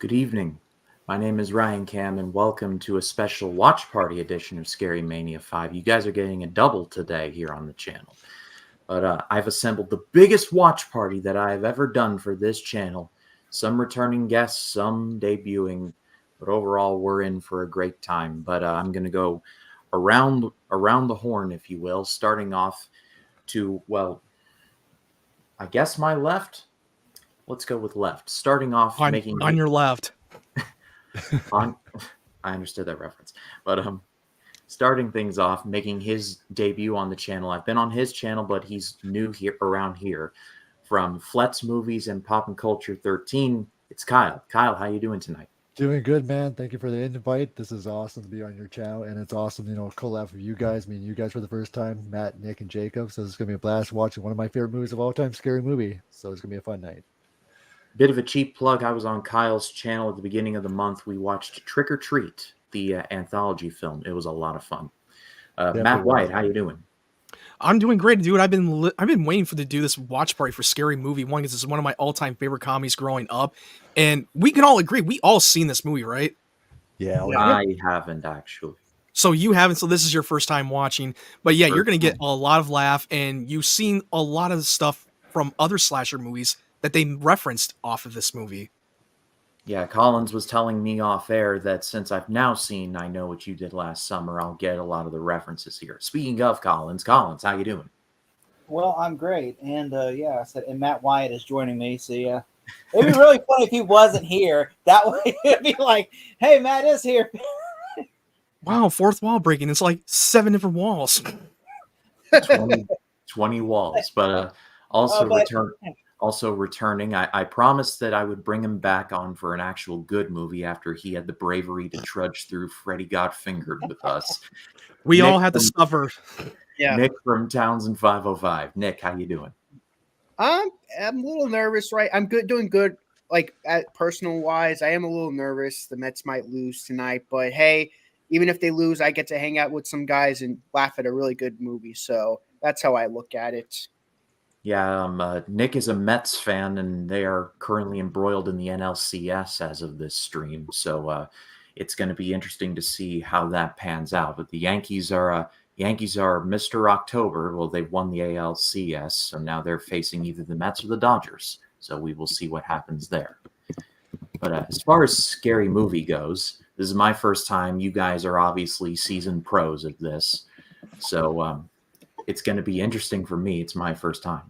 Good evening. My name is Ryan Cam, and welcome to a special watch party edition of Scary Mania 5. You guys are getting a double today here on the channel. But I've assembled the biggest watch party that I have ever done for this channel. Some returning guests, some debuting, but overall we're in for a great time. But I'm going to go around the horn, if you will, starting off to, well, I guess my left. Let's go with left. Starting off on your left. on I understood that reference. But starting things off, making his debut on the channel. I've been on his channel, but he's new here around here. From Flet's Movies and Pop and Culture 13, it's Kyle. Kyle, how you doing tonight? Doing good, man. Thank you for the invite. This is awesome to be on your channel, and it's awesome, collab with you guys, meeting you guys for the first time, Matt, Nick, and Jacob. So it's gonna be a blast watching one of my favorite movies of all time, Scary Movie. So it's gonna be a fun night. Bit of a cheap plug. I was on Kyle's channel at the beginning of the month. We watched Trick or Treat, the anthology film. It was a lot of fun. Matt White, how you doing? I'm doing great, dude. I've been waiting to do this watch party for Scary Movie 1 because it's one of my all-time favorite comedies growing up, and we can all agree we all seen this movie, right? Yeah, I haven't actually. So you haven't. So this is your first time watching, but yeah, you're gonna get a lot of laugh, and you've seen a lot of stuff from other slasher movies that they referenced off of this movie. Yeah, Collins was telling me off air that since I've now seen I Know What You Did Last Summer, I'll get a lot of the references here. Speaking of Collins, how you doing? Well, I'm great, and yeah, I said, and Matt Wyatt is joining me. So yeah, it'd be really funny if he wasn't here. That way, it'd be like, "Hey, Matt is here." Wow, fourth wall breaking. It's like 7 different walls. 20 walls, but also returning. I promised that I would bring him back on for an actual good movie after he had the bravery to trudge through Freddy Got Fingered with us. We all had to suffer. Yeah. Nick from Townsend 505. Nick, how you doing? I'm a little nervous, right? I'm doing good. Like at personal wise, I am a little nervous. The Mets might lose tonight, but hey, even if they lose, I get to hang out with some guys and laugh at a really good movie. So that's how I look at it. Yeah, Nick is a Mets fan, and they are currently embroiled in the NLCS as of this stream. So it's going to be interesting to see how that pans out. But the Yankees are Mr. October. Well, they've won the ALCS, so now they're facing either the Mets or the Dodgers. So we will see what happens there. But as far as Scary Movie goes, this is my first time. You guys are obviously seasoned pros at this, so it's going to be interesting for me. It's my first time.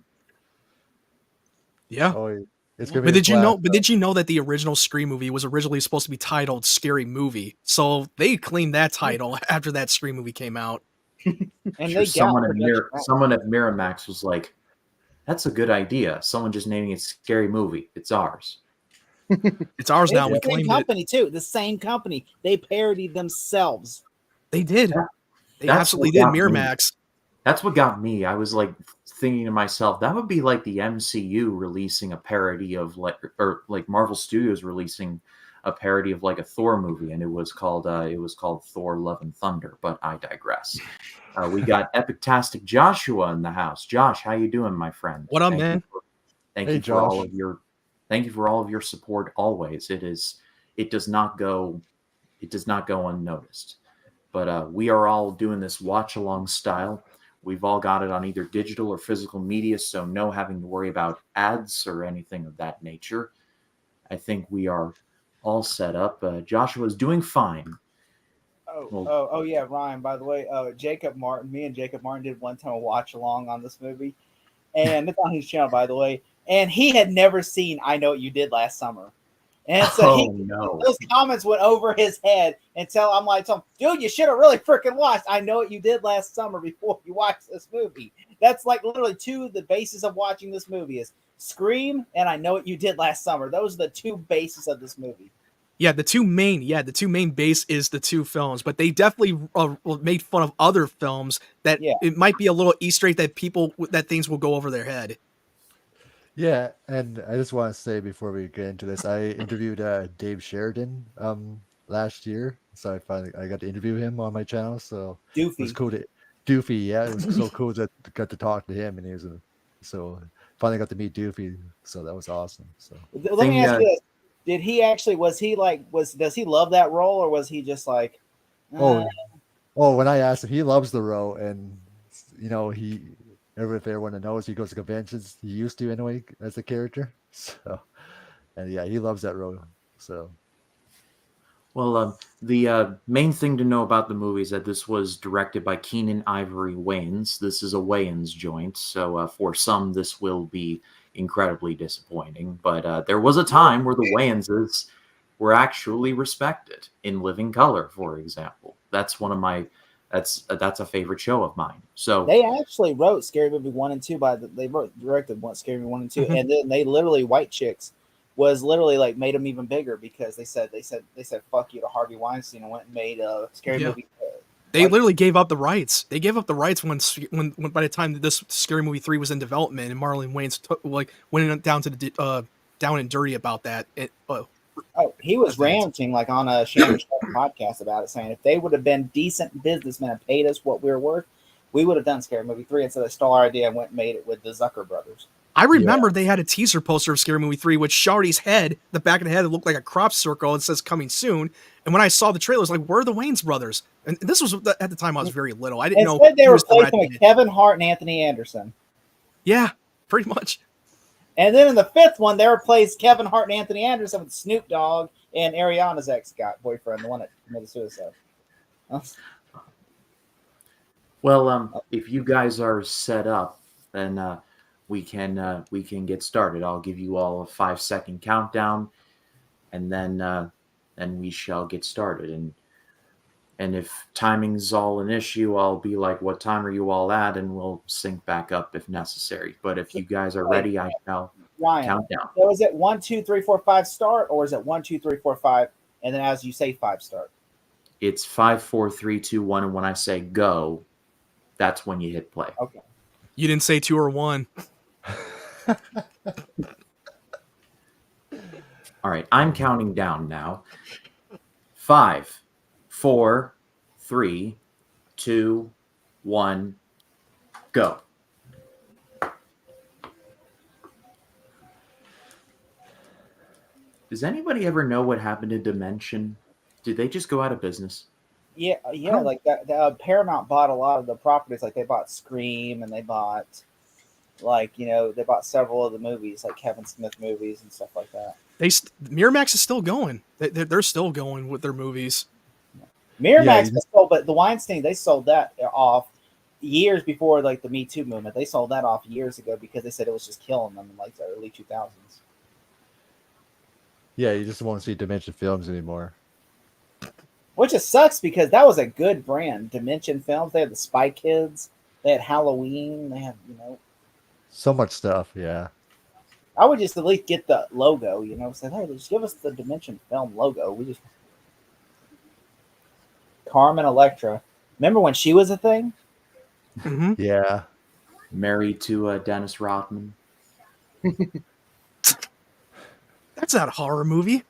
Yeah. Oh, it's But did you know that the original Scream movie was originally supposed to be titled Scary Movie? So they claimed that title after that Scream movie came out. And Sure, someone at Miramax was like, "That's a good idea." Someone just naming it Scary Movie. It's ours. It's ours now. We the same claimed company too. The same company. They parodied themselves. They did. They absolutely did. Miramax. That's what got me. I was like thinking to myself, that would be like the MCU releasing a parody of like Marvel Studios releasing a parody of like a Thor movie, and it was called Thor: Love and Thunder. But I digress. We got Epictastic Joshua in the house. Josh, how you doing, my friend? What up, man? Thank you for all of your support always. It does not go unnoticed. But we are all doing this watch along style. We've all got it on either digital or physical media, so no having to worry about ads or anything of that nature. I think we are all set up. Joshua's doing fine. Oh yeah, Ryan. By the way, me and Jacob Martin did one time a watch along on this movie, and it's on his channel, by the way. And he had never seen I Know What You Did Last Summer. And so those comments went over his head until I'm like, dude, you should have really freaking watched I Know What You Did Last Summer before you watched this movie. That's like literally the basis of watching this movie is Scream and I Know What You Did Last Summer. Those are the two bases of this movie. Yeah, the two main base is the two films, but they definitely made fun of other films that it might be a little Easter egg that things will go over their head. Yeah, and I just want to say before we get into this, I interviewed Dave Sheridan last year, so I got to interview him on my channel. So Doofy. It was cool Doofy, yeah, it was so cool that I got to talk to him, and so finally got to meet Doofy, so that was awesome. So let me ask you this: Did he actually? Was he like? Does he love that role, or was he just like? Oh, when I asked him, he loves the role, and if everyone knows, he goes to conventions. He used to anyway as a character. So, and yeah, he loves that role. So, Well, the main thing to know about the movie is that this was directed by Keenan Ivory Wayans. This is a Wayans joint, so for some, this will be incredibly disappointing. But there was a time where the Wayanses were actually respected in Living Color, for example. That's one of my that's a favorite show of mine. So they actually wrote Scary Movie 1 and 2 directed Scary Movie 1 and 2, and then they literally White Chicks was literally like made them even bigger because they said fuck you to Harvey Weinstein and went and made a Scary Movie. They literally gave up the rights. They gave up the rights when by the time that this Scary Movie 3 was in development, and Marlon Wayans went down to the down and dirty about that. He was ranting like on a Shannon podcast about it, saying if they would have been decent businessmen and paid us what we were worth, we would have done Scary Movie 3 instead of stole our idea and went and made it with the Zucker brothers. I remember they had a teaser poster of Scary Movie 3, which Shawty's head, the back of the head, it looked like a crop circle. It says coming soon. And when I saw the trailer, I was like, where are the Wayans brothers? And this was at the time I was very little. I didn't know. They were replacing with Kevin Hart and Anthony Anderson. Yeah, pretty much. And then in the fifth one, they replaced Kevin Hart and Anthony Anderson with Snoop Dogg and Ariana's ex-boyfriend, the one that committed suicide. Well, if you guys are set up, then we can get started. I'll give you all a 5-second countdown, and then we shall get started. And if timing's all an issue, I'll be like, "What time are you all at?" And we'll sync back up if necessary. But if you guys are ready, I shall count down. So is it 1, 2, 3, 4, 5 start, or is it 1, 2, 3, 4, 5, and then as you say 5 start? It's 5, 4, 3, 2, 1, and when I say go, that's when you hit play. Okay. You didn't say 2 or 1. All right, I'm counting down now. 5, 4, 3, 2, 1, go. Does anybody ever know what happened to Dimension? Did they just go out of business? Yeah, like that. Paramount bought a lot of the properties. Like they bought Scream, and they bought, they bought several of the movies, like Kevin Smith movies and stuff like that. Miramax is still going. They're still going with their movies. Miramax sold, but the Weinstein, they sold that off years before like the Me Too movement. They sold that off years ago because they said it was just killing them in like the early 2000s. Yeah, you just won't see Dimension Films anymore. Which just sucks because that was a good brand. Dimension Films. They had the Spy Kids. They had Halloween. They had, so much stuff. Yeah. I would just at least get the logo, say, hey, just give us the Dimension Film logo. Carmen Electra. Remember when she was a thing? Mm-hmm. Yeah. Married to Dennis Rodman. That's not a horror movie.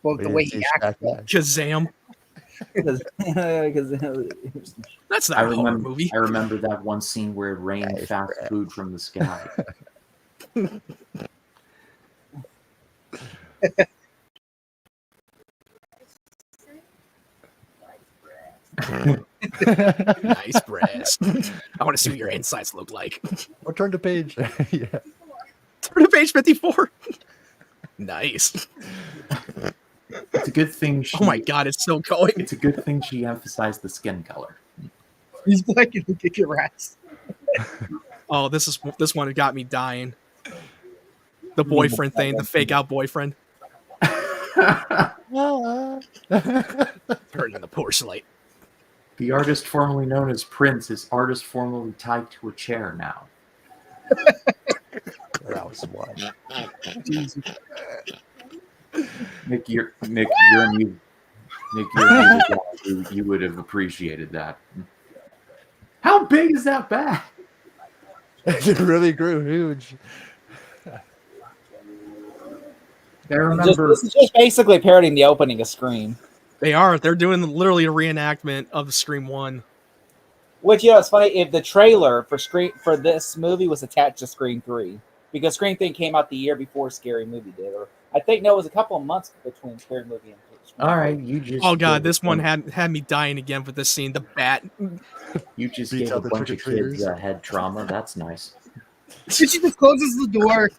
Well, the way he acted. Shazam. That's not a horror movie. I remember that one scene where it rained fast food from the sky. Nice breast. I want to see what your insides look like. Or turn to page. Yeah. Turn to page 54. Nice. It's a good thing. Oh my god, it's still going. It's a good thing she emphasized the skin color. He's black and kick your ass. Oh, this one got me dying. The boyfriend thing, the fake out boyfriend. Turning the porcelain. The artist formerly known as Prince is artist formerly tied to a chair now. That was one. Nick, you're a new. Nick, you're a new guy. You would have appreciated that. How big is that bag? It really grew huge. I remember. This is just basically parodying the opening of Scream. They're doing literally a reenactment of the Scream 1. Which, it's funny, if the trailer for this movie was attached to Scream 3. Because Scream 3 came out the year before Scary Movie did. Or I think no, it was a couple of months between Scary Movie and Scream. All right, you just. Oh god, gave this a one bunch- had me dying again with this scene. The bat. You just Beats gave a out the bunch of kids trick-or-treaters. head trauma. That's nice. She just closes the door.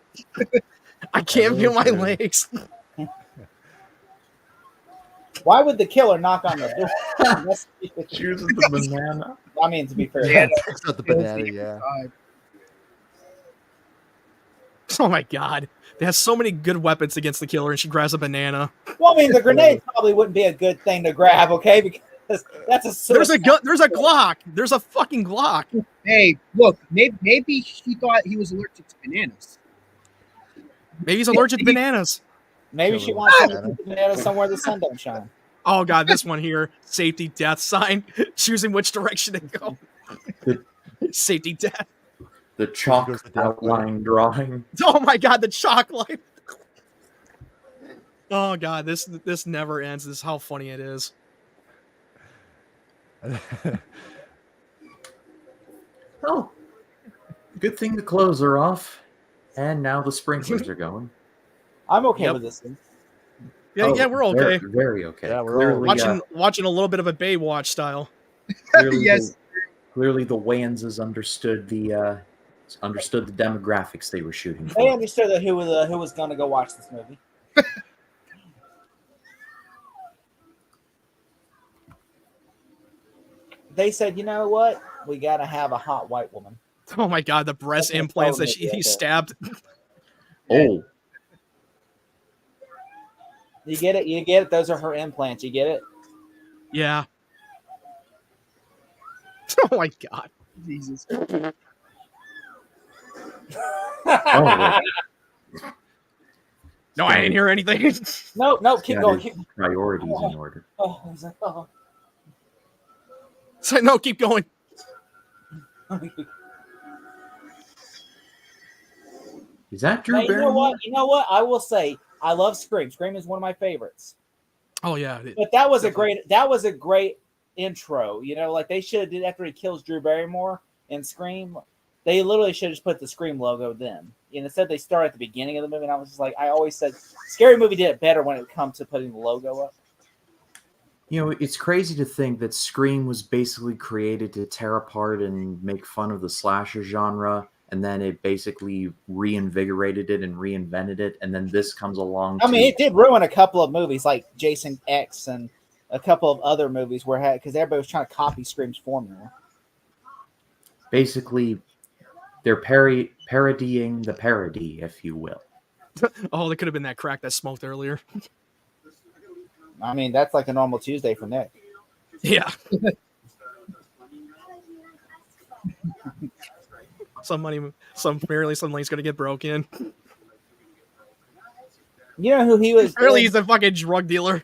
I can't feel my Hello, legs. Why would the killer knock on the door? Chooses the banana. I mean, to be fair, Yeah, It's not the banana, yeah. Oh my god. They have so many good weapons against the killer, and she grabs a banana. well, I mean, the grenade probably wouldn't be a good thing to grab, okay? Because that's a There's a gun. There's a Glock. There's a fucking Glock. Hey, look, maybe she thought he was allergic to bananas. Maybe he's allergic to bananas. Maybe she wants to put the banana somewhere the sun don't shine. Oh god, this one here, safety death sign, choosing which direction to go. Safety death. The chalk Goes to death. outline drawing. Oh my god, the chocolate. Oh god, this never ends. This is how funny it is. Oh, good thing the clothes are off, and now the sprinklers are going. I'm okay Yep. with this one. Yeah, Oh, yeah, we're okay. Very, very okay. Yeah, we're all- Watching a little bit of a Baywatch style. clearly Yes. Clearly, the Wayans understood the demographics they were shooting They for. understood that who was going to go watch this movie. They said, you know what? We got to have a hot white woman. Oh my god, the breast That's implants that totally he okay. stabbed. Oh, You get it? You get it? Those are her implants. You get it? Yeah. Oh my god. Jesus. oh, well, No, I didn't hear anything. No, keep got going. his Keep, priorities in order. oh, I was like, oh. So, no, keep going. Is that Drew Now, you know Barrymore? what? You know what? I will say I love Scream. Scream is one of my favorites. Oh yeah. But that was a great intro. You know, like they should have did after he kills Drew Barrymore in Scream. They literally should have just put the Scream logo then. And instead they start at the beginning of the movie. And I was just like, I always said, Scary Movie did it better when it comes to putting the logo up. You know, it's crazy to think that Scream was basically created to tear apart and make fun of the slasher genre, and then it basically reinvigorated it and reinvented it, and then this comes along. I mean, it did ruin a couple of movies like Jason X and a couple of other movies where because everybody was trying to copy Scream's formula. Basically, they're parodying the parody, if you will. Oh, there could have been that crack that smoked earlier. I mean, that's like a normal Tuesday for Nick. Yeah. Apparently something's gonna get broken. You know who he was? Apparently he's a fucking drug dealer.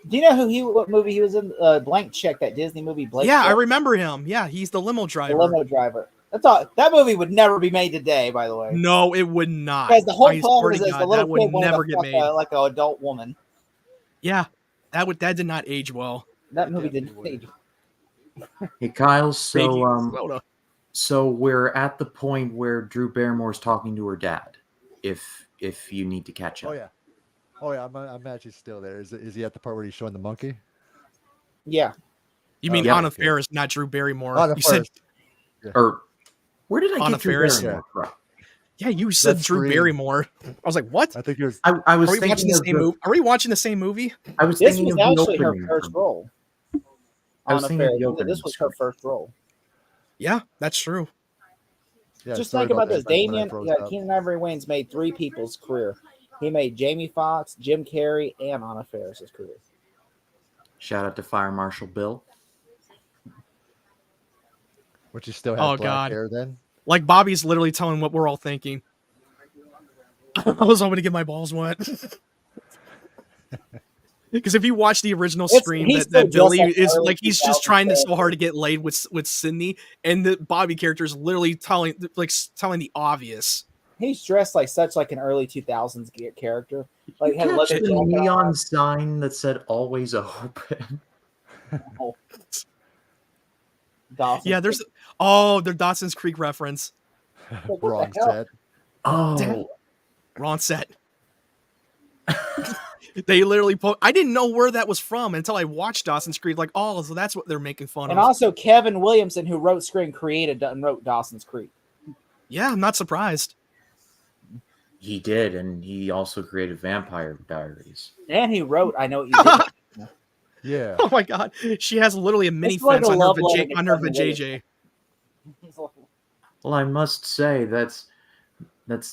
Do you know what movie he was in? Blank Check, that Disney movie. Blank Yeah, Check? I remember him. Yeah, he's the limo driver. The limo driver. That's all. That movie would never be made today, by the way. No, it would not. Because the whole I problem swear is to the God, little that would kid wanted never to get fuck made. like an adult woman. Yeah, that did not age well. That movie definitely didn't. Hey, Kyle. Slow So we're at the point where Drew Barrymore's talking to her dad. If you need to catch up. Oh yeah, I'm actually still there. Is he at the part where he's showing the monkey? Yeah. You mean Yeah. Anna Faris, not Drew Barrymore? Anna You said, Faris. Or where did I Anna get Drew Faris? Barrymore from? yeah, you said That's Drew Scream. Barrymore. I was like, what? I think it was. I was Are we watching thinking the of same movie? Are we watching the same movie? I was This thinking was of the actually her opening. first role. I was Anna thinking of the Faris. opening This was her first role. Yeah, that's true. Yeah, Just sorry think about this. that, when I Damien, froze up. Keenan Ivory Wayans made three people's career. He made Jamie Foxx, Jim Carrey, and Anna Faris's career. Shout out to Fire Marshal Bill. Which you still have Oh, black God. hair then? Like Bobby's literally telling what we're all thinking. I was hoping to get my balls wet. Because if you watch the original Scream, he's that still Billy just like is early like he's just trying to 2000s. so hard to get laid with Sydney, and the Bobby character is literally telling the obvious. He's dressed like such like an early 2000s character. Like had Catch leather the jacket neon on. sign that said "Always open." Dawson. Yeah, there's their Dawson's Creek reference. What the Wrong hell? set. Oh, Wrong set. They literally I didn't know where that was from until I watched Dawson's Creek. Like, oh, so that's what they're making fun And of. also, Kevin Williamson, who wrote Screen Created and wrote Dawson's Creek. Yeah, I'm not surprised. He did, and he also created Vampire Diaries. And he wrote I Know What You Did. Yeah. Oh my god, she has literally a mini It's like fence a on her, love letter to on her Kevin vajayjay. Well, I must say that's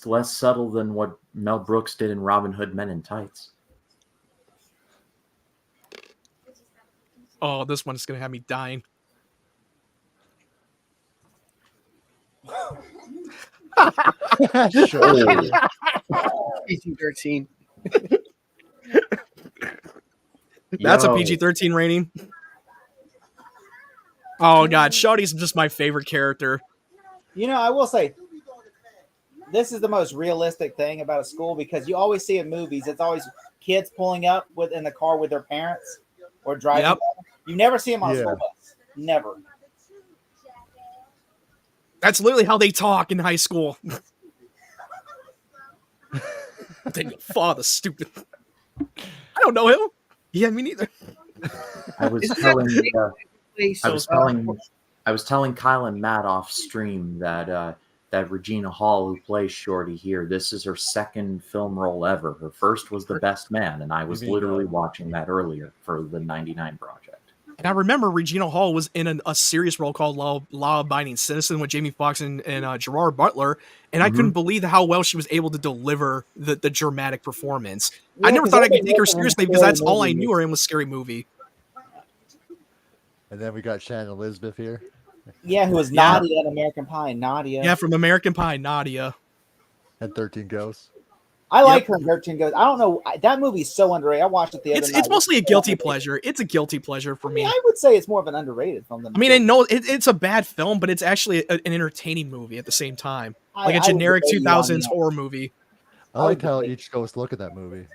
less subtle than what Mel Brooks did in Robin Hood Men in Tights. Oh, this one's gonna have me dying. Sure. PG-13. That's a Yo. PG-13 rating. Oh god, Shawty's just my favorite character. You know, I will say, this is the most realistic thing about a school because you always see in movies, it's always kids pulling up in the car with their parents or driving. Yep. You never see them on a Yeah. school bus. Never. That's literally how they talk in high school. Then your father, stupid. I don't know him. Yeah, me neither. I was Isn't that telling the place? I was telling Kyle and Matt off stream that that Regina Hall, who plays Shorty here, this is her second film role ever. Her first was The Best Man, and I was literally watching that earlier for the 99 Project. And I remember Regina Hall was in a serious role called Law Abiding Citizen with Jamie Foxx and Gerard Butler, and I couldn't believe how well she was able to deliver the dramatic performance. Yeah, I never 'cause thought I they've could been take her working on seriously because that's scary all I movies. knew her in was Scary Movie. And then we got Shannon Elizabeth here. Yeah, who was Yeah. Nadia in American Pie. Nadia. Yeah, from American Pie, Nadia. And 13 Ghosts. I like her in 13 Ghosts. I don't know. That movie's so underrated. I watched it the other night. It's mostly a guilty pleasure. It's a guilty pleasure for I mean, me. I would say it's more of an underrated film than I mean, I know it's a bad film, but it's actually an entertaining movie at the same time, like a generic 2000s horror movie. I liked how each ghost looked at that movie.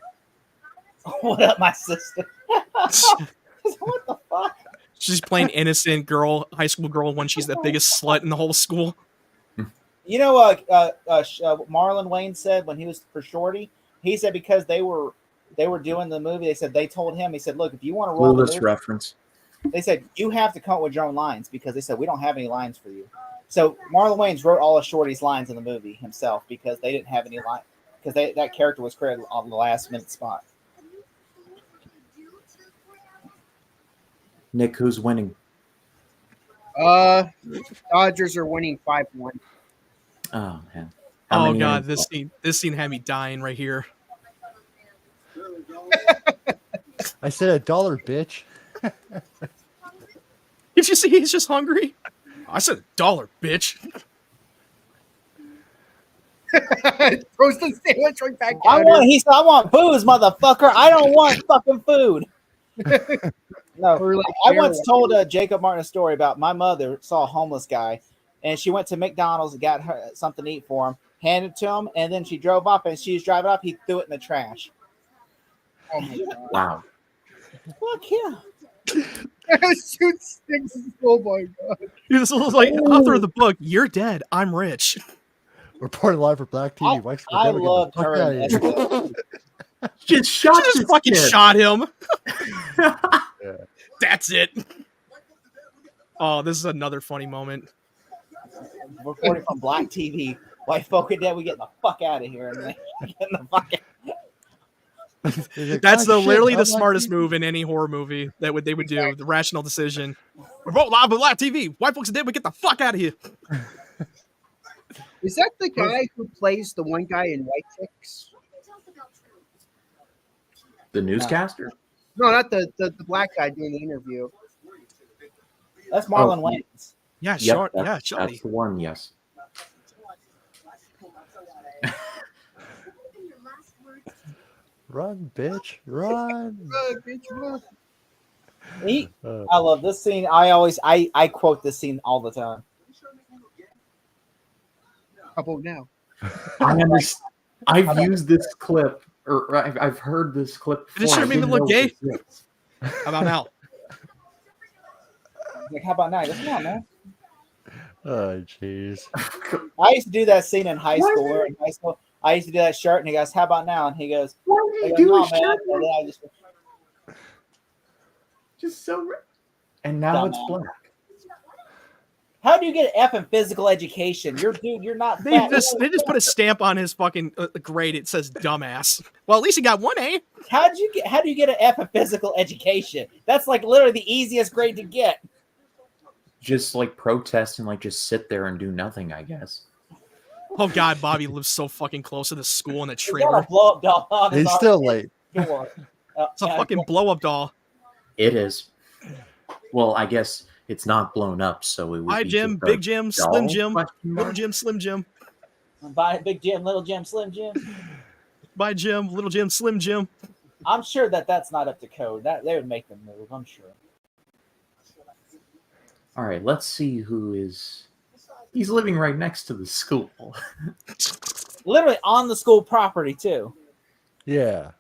What up, my sister? What the fuck? She's playing innocent girl, high school girl, when she's the biggest slut in the whole school. You know, Marlon Wayne said when he was for Shorty, he said because they were doing the movie, they said they told him, he said, look, if you want to roll the Clueless movie, reference. they said you have to come up with your own lines because they said we don't have any lines for you. So Marlon Wayans wrote all of Shorty's lines in the movie himself because they didn't have any line because that character was created on the last minute spot. Nick, who's winning? Dodgers are winning 5-1. Oh man. How Oh many god, innings this scene had me dying right here. I said $1, bitch. Did you see he's just hungry? I said $1, bitch. Throws the sandwich right back I at want. He said, "I want booze, motherfucker. I don't want fucking food." No, Or like I once told Jacob Martin a story about my mother saw a homeless guy, and she went to McDonald's and got her something to eat for him, handed it to him, and then she drove up. And she was driving up, he threw it in the trash. Oh my god. Wow. Fuck yeah! Shoot sticks. Oh my god. This was like author of the book. You're dead. I'm rich. Reporting live for Black TV. Mike's I never getting loved the fuck her out in of here. SNL. Just She shot just this fucking kid. shot him. Yeah. That's it. Oh, this is another funny moment. Reporting from Black TV. White folk are dead. We getting the fuck out of here. And then getting the fuck out. He's like, That's "God, shit, literally I'm the Black smartest TV." move in any horror movie that they would do. The rational decision. We're both live with Black TV. White folks are dead. We get the fuck out of here. Is that the guy who plays the one guy in White Chicks? The newscaster? No, not the black guy doing the interview. That's Marlon Wayans. Yeah, Yep, short. that's, Yeah, that's Shawty. the one, yes. Run, bitch, run. I love this scene. I quote this scene all the time. How about now? I've used this clip, or I've heard this clip before. Did it should I have made me didn't look know gay? it was this. How about now? Like, how about now? Come on, man. Oh, jeez. I used to do that scene in high school. We were in high school. I used to do that shirt, and he goes, "How about now?" And he goes, Why I do you go, do "No, a man." shirt? And then I Just so. And now it's Dumbass. black. How do you get an F in physical education? You're not They fat. just put a stamp on his fucking grade. It says dumbass. Well, at least he got 1 A. How do you get an F in physical education? That's like literally the easiest grade to get. Just like protest and like just sit there and do nothing, I guess. Oh God, Bobby lives so fucking close to the school in a He's got trailer. a blow up doll on his He's still late. door. It's a fucking blow up doll. It is. Well, I guess it's not blown up, so it would Hi be Jim, just a Big Jim, Slim doll Jim, question Little mark? Jim, Slim Jim. Buy Big Jim, Little Jim, Slim Jim. Bye Jim, Little Jim, Slim Jim. I'm sure that's not up to code. That they would make them move. I'm sure. All right, let's see who is. He's living right next to the school. Literally on the school property too. Yeah.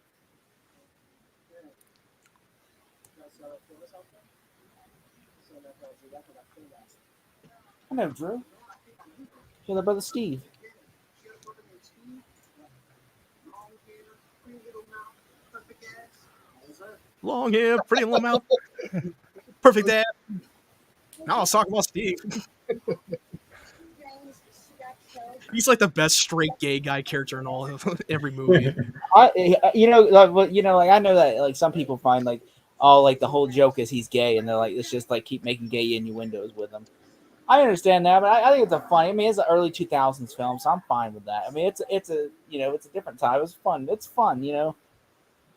I know Drew. You're their brother Steve. Long hair, pretty little mouth. Perfect dad. Now I was talking about Steve. He's like the best straight gay guy character in all of every movie. Like I know that like some people find like, oh, like the whole joke is he's gay, and they're like, it's just like keep making gay innuendos with him. I understand that, but I think it's a funny. I mean, it's an early 2000s film, so I'm fine with that. I mean, it's a it's a different time. It's fun. It's fun,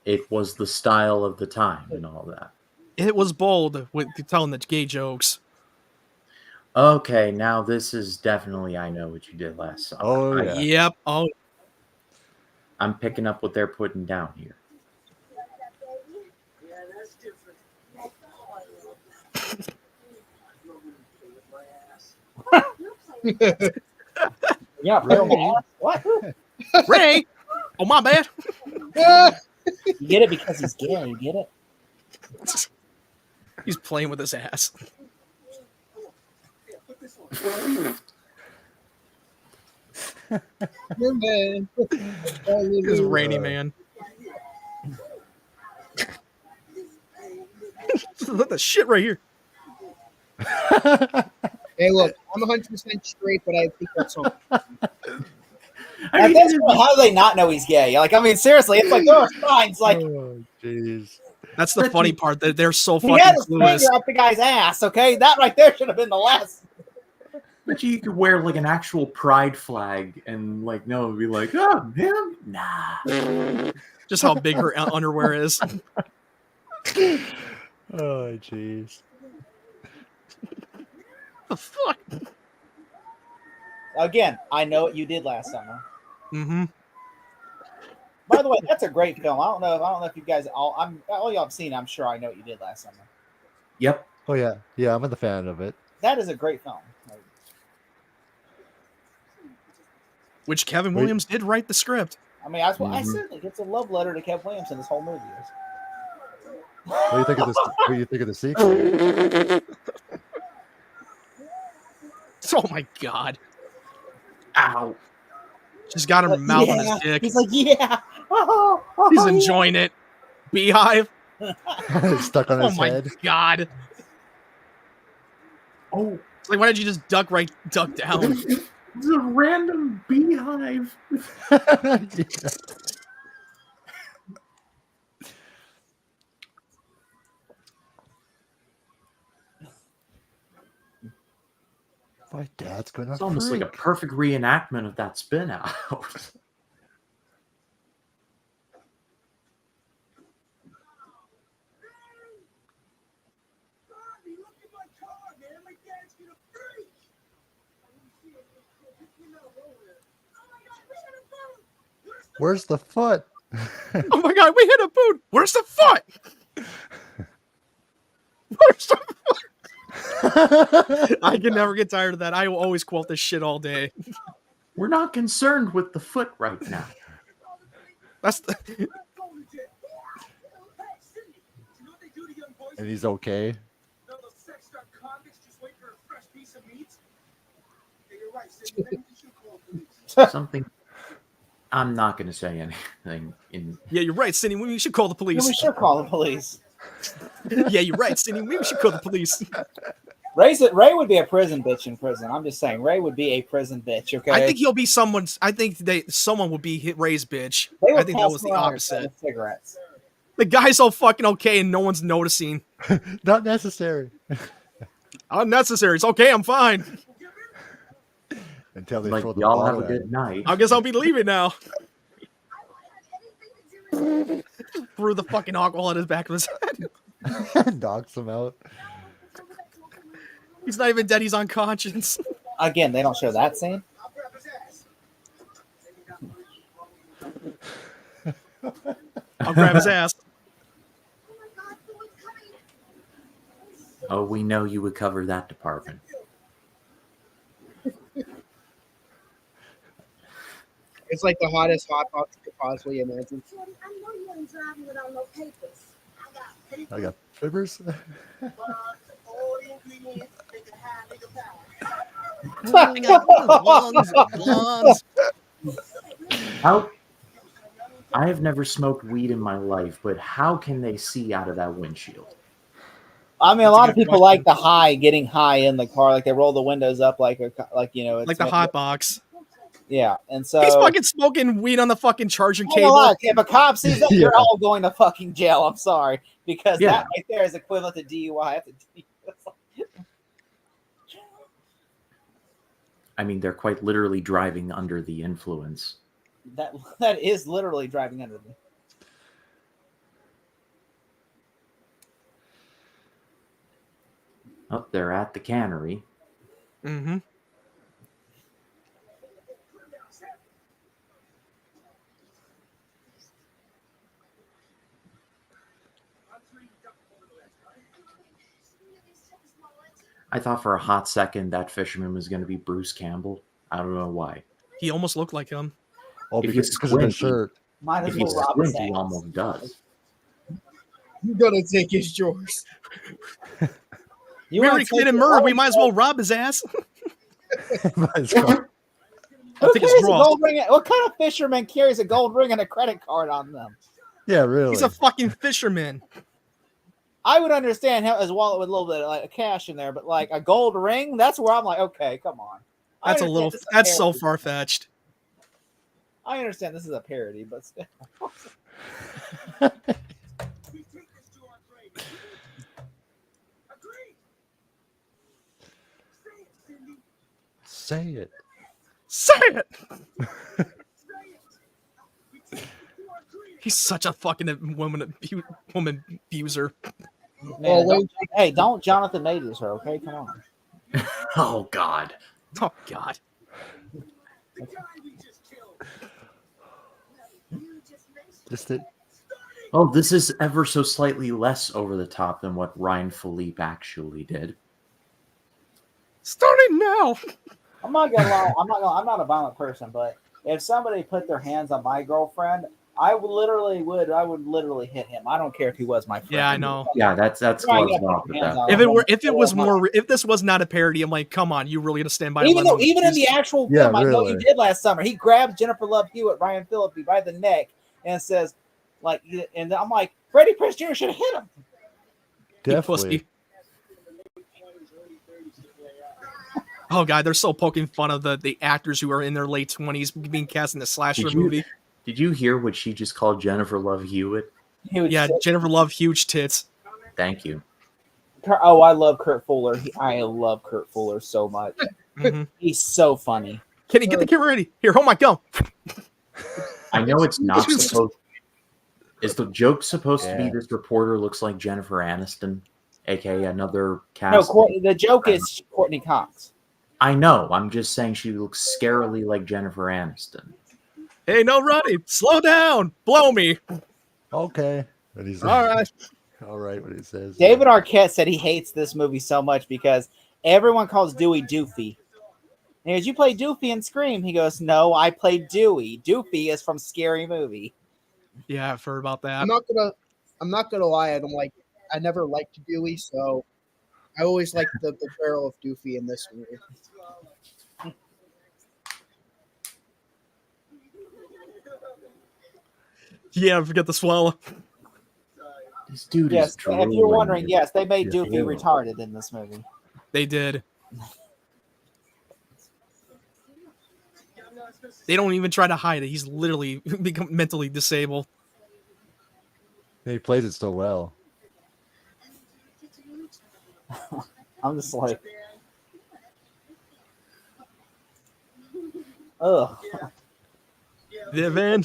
It was the style of the time and all that. It was bold with telling the gay jokes. Okay, now this is definitely I Know What You Did Last Summer. Oh, yeah. Yep. Oh, I'm picking up what they're putting down here. Yeah, what? Ray. Oh, my bad. You get it because he's gay. You get it? He's playing with his ass. Man. This is Rainy Man. Look at the shit right here. Hey, look, I'm 100% straight, but I think that's all. At this point, how do they not know he's gay? Like, I mean, seriously, it's like there are signs. Like, Oh, jeez. That's the funny part. That they're so he fucking had his clueless. finger up the guy's ass. Okay, that right there should have been the last. But you could wear like an actual pride flag and like no, it'd be like, oh, him? Nah. Just how big her underwear is. Oh, jeez. The fuck? Again, I Know What You Did Last Summer. Mm-hmm. By the way, that's a great film. I don't know if you guys all y'all have seen. I'm sure I Know What You Did Last Summer. Yep. Oh, yeah. Yeah, I'm a fan of it. That is a great film. Which Kevin Williams did write the script. I mean, that's what I said. Like, it's a love letter to Kevin Williams in this whole movie. What do you think of this? What do you think of the sequel? Oh my god. Ow. She's got her Like, mouth yeah. on his dick. He's like, yeah. Oh, He's yeah. enjoying it. Beehive. Stuck on Oh his my head. god. Oh, It's like, why did you just duck down? it's a random beehive. Yeah. My dad's gonna. It's almost like a freak. perfect reenactment of that spin out. Where's the foot? Oh my god, we hit a boot. Where's the foot? Where's the foot? I can never get tired of that. I will always quote this shit all day. We're not concerned with the foot right now. That's the... And he's okay. Something I'm not going to say anything. Yeah, you're right, Cindy. We should call the police. We should call the police. Yeah, you're right, Cindy. We should call the police. Ray would be a prison bitch in prison. I'm just saying, Ray would be a prison bitch. Okay, I think he'll be someone's. I think someone would be Ray's bitch. I think that was the opposite. Cigarettes. The guy's all fucking okay, and no one's noticing. Not necessary. Unnecessary. It's okay. I'm fine. Until they Like, throw the y'all bottle have a at good him. night. I guess I'll be leaving now. Threw the fucking alcohol at his back of his head. Knocks him out. He's not even dead. He's unconscious. Again, they don't show that scene. I'll grab his ass. Oh, we know you would cover that department. It's like the hottest hot box you could possibly imagine. I know you ain't driving without no papers. I got papers. Blondes. How? I have never smoked weed in my life, but how can they see out of that windshield? I mean, That's a a lot of good people question. like getting high in the car, like they roll the windows up, like you know, it's Like the hot box. Yeah, and so He's fucking smoking weed on the fucking charging I ain't gonna cable. lie, if a cop sees that, Yeah. you're all going to fucking jail. I'm sorry, because Yeah. that right there is equivalent to DUI. I mean, they're quite literally driving under the influence. That is literally driving under me. Oh, they're at the cannery. Mm-hmm. I thought for a hot second that fisherman was going to be Bruce Campbell. I don't know why. He almost looked like him. Oh, If you because of the squint, shirt. Might as If you well rob his squint, he ass. almost does. You gotta take his drawers. You We wanna already take committed it- murder. We might as well rob his ass. Might as well. I'll Who take his carries a draw. gold ring? What kind of fisherman carries a gold ring and a credit card on them? Yeah, really. He's a fucking fisherman. I would understand how his wallet with a little bit of like cash in there, but like a gold ring, that's where I'm like, okay, come on. I That's a understand little. this is That's so parody. far fetched. I understand this is a parody, but still. Say it. Say it. He's such a fucking woman abuser. Man, wait. don't Jonathan Majors her, okay? Come on. Oh, God. Oh God. Just it. Oh, this is ever so slightly less over the top than what Ryan Philippe actually did. Starting now. I'm not gonna lie, I'm not a violent person, but if somebody put their hands on my girlfriend, I would literally hit him. I don't care if he was my friend. Yeah, I know. Yeah, that's Right, gloves yeah, off with that. If this was not a parody, I'm like, come on, you really gonna stand by? Even letting in him the actual Yeah, film, I know really. you did last summer. He grabbed Jennifer Love Hewitt, Ryan Phillippe by the neck, and says, like, and I'm like, Freddie Prinze Jr. should have hit him. You Definitely. pussy. Oh God, they're so poking fun of the actors who are in their late 20s being cast in the slasher movie. Did you hear what she just called Jennifer Love Hewitt? Yeah, Jennifer Love, huge tits. Thank you. Oh, I love Kurt Fuller. I love Kurt Fuller so much. Mhm. He's so funny. Kenny, get the camera ready. Here, hold my gun. I know it's not supposed. Is the joke supposed to be Yeah. this reporter looks like Jennifer Aniston, aka another No, cast? the joke is Courtney Cox. I know. I'm just saying she looks scarily like Jennifer Aniston. Hey, no running. Slow down. Blow me. Okay. What he says. All right. All right. What he says. David Arquette said he hates this movie so much because everyone calls Dewey Doofy. And he goes, "You play Doofy in Scream?" He goes, "No, I played Dewey. Doofy is from Scary Movie." Yeah, I've heard about that. I'm not gonna lie. I never liked Dewey, so I always liked the barrel of Doofy in this movie. Yeah, forget the swallow. This dude Yes, is if you're drooling. wondering, yes, they made Yes, Doofy yeah. retarded in this movie. They did. They don't even try to hide it. He's literally become mentally disabled. He plays it so well. I'm just like, ugh. Yeah, man.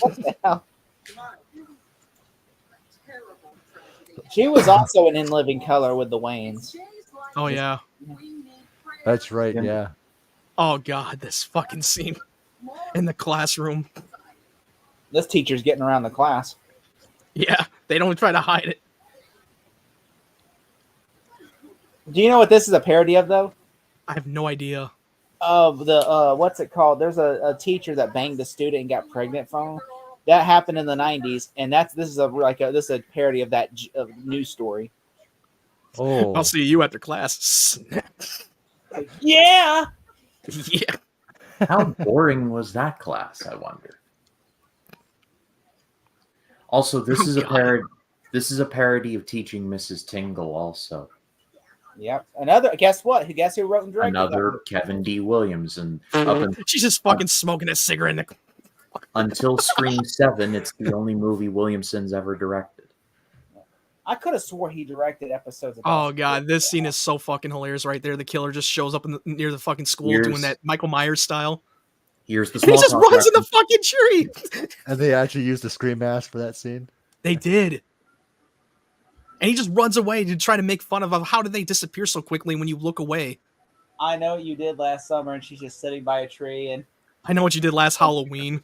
She was also in Living Color with the Waynes. Oh yeah. That's right. Yeah. Oh god, this fucking scene in the classroom. This teacher's getting around the class. Yeah, they don't try to hide it. Do you know what this is a parody of, though? I have no idea. Of the what's it called? There's a teacher that banged a student and got pregnant from him. That happened in the '90s, and this is a parody of that news story. Oh, I'll see you after class. Yeah. Yeah. How boring was that class, I wonder? Also, this is a parody. This is a parody of Teaching Mrs. Tingle. Also, Yep. Another. Guess what? Guess who wrote and directed another Kevin D. Williams, and up She's just fucking smoking a cigarette in the. until Scream 7, it's the only movie Williamson's ever directed. I could have swore he directed episodes of. Oh god, this scene is so fucking hilarious right there. The killer just shows up near the fucking school Here's- doing that Michael Myers style. Here's the And he small just talk runs in the reference. fucking tree. and they actually used the scream mask for that scene. They did. And he just runs away to try to make fun of how did they disappear so quickly when you look away. I know what you did last summer, and she's just sitting by a tree, and I know what you did last Halloween.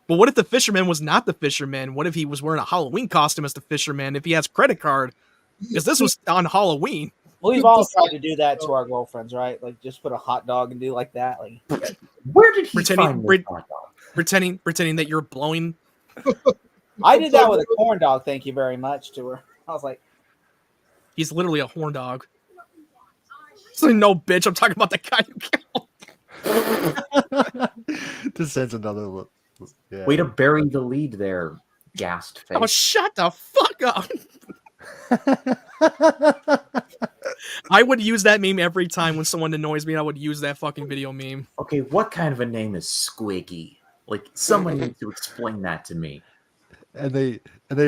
But what if the fisherman was not the fisherman? What if he was wearing a Halloween costume as the fisherman? If he has credit card, because this was on Halloween. we've all tried to do that to our girlfriends, right? Like just put a hot dog and do like that. Like Where did he Pretending- find this hot dog? Pretending that you're blowing. I did that with a corn dog. Thank you very much to her. I was like, He's literally a horn dog. So no, bitch. I'm talking about the guy you killed. Just sends another look. Yeah. Way to bury the lead there, gassed face. Oh, shut the fuck up. I would use that meme every time when someone annoys me. I would use that fucking video meme. Okay, what kind of a name is Squiggy? Like, someone needs to explain that to me. and they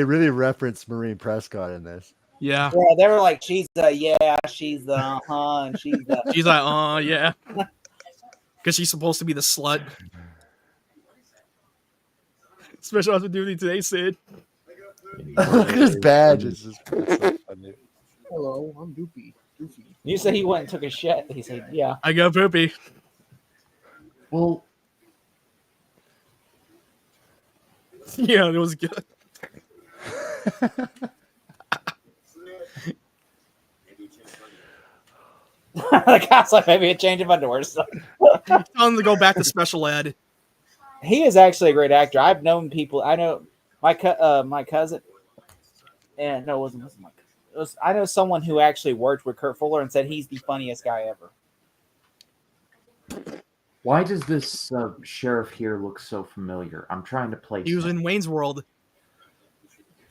really reference Maureen Prescott in this. Yeah. yeah, they were like, she's the she's the and she's the. She's like, oh, yeah. Because she's supposed to be the slut. Special opportunity today, Sid. Look at his badge. It's just it's so funny. Hello, I'm Doopy. You said he went and took a shit. He said, yeah. I go poopy. Well, Yeah, it was good. The guy's like, maybe a change of underwear. So. Tell him to go back to special ed. He is actually a great actor. I've known people. I know my cousin, and no, it wasn't my cousin. I know someone who actually worked with Kurt Fuller and said he's the funniest guy ever. why does this sheriff here look so familiar? I'm trying to place He was him. in Wayne's World.